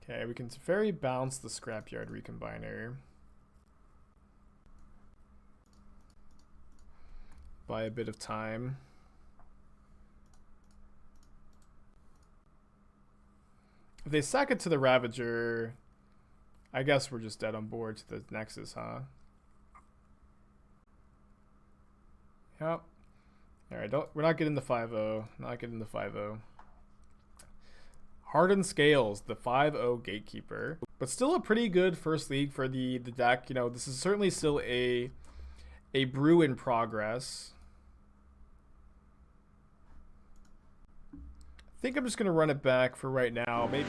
Okay, we can Teferi bounce the Scrapyard Recombiner. Buy a bit of time. If they sack it to the Ravager, I guess we're just dead on board to the Nexus, huh? Yep. Alright, we're not getting the 5-0. Not getting the 5-0. Hardened Scales, the 5-0 Gatekeeper. But still a pretty good first league for the deck. You know, this is certainly still a brew in progress. I think I'm just going to run it back for right now. Maybe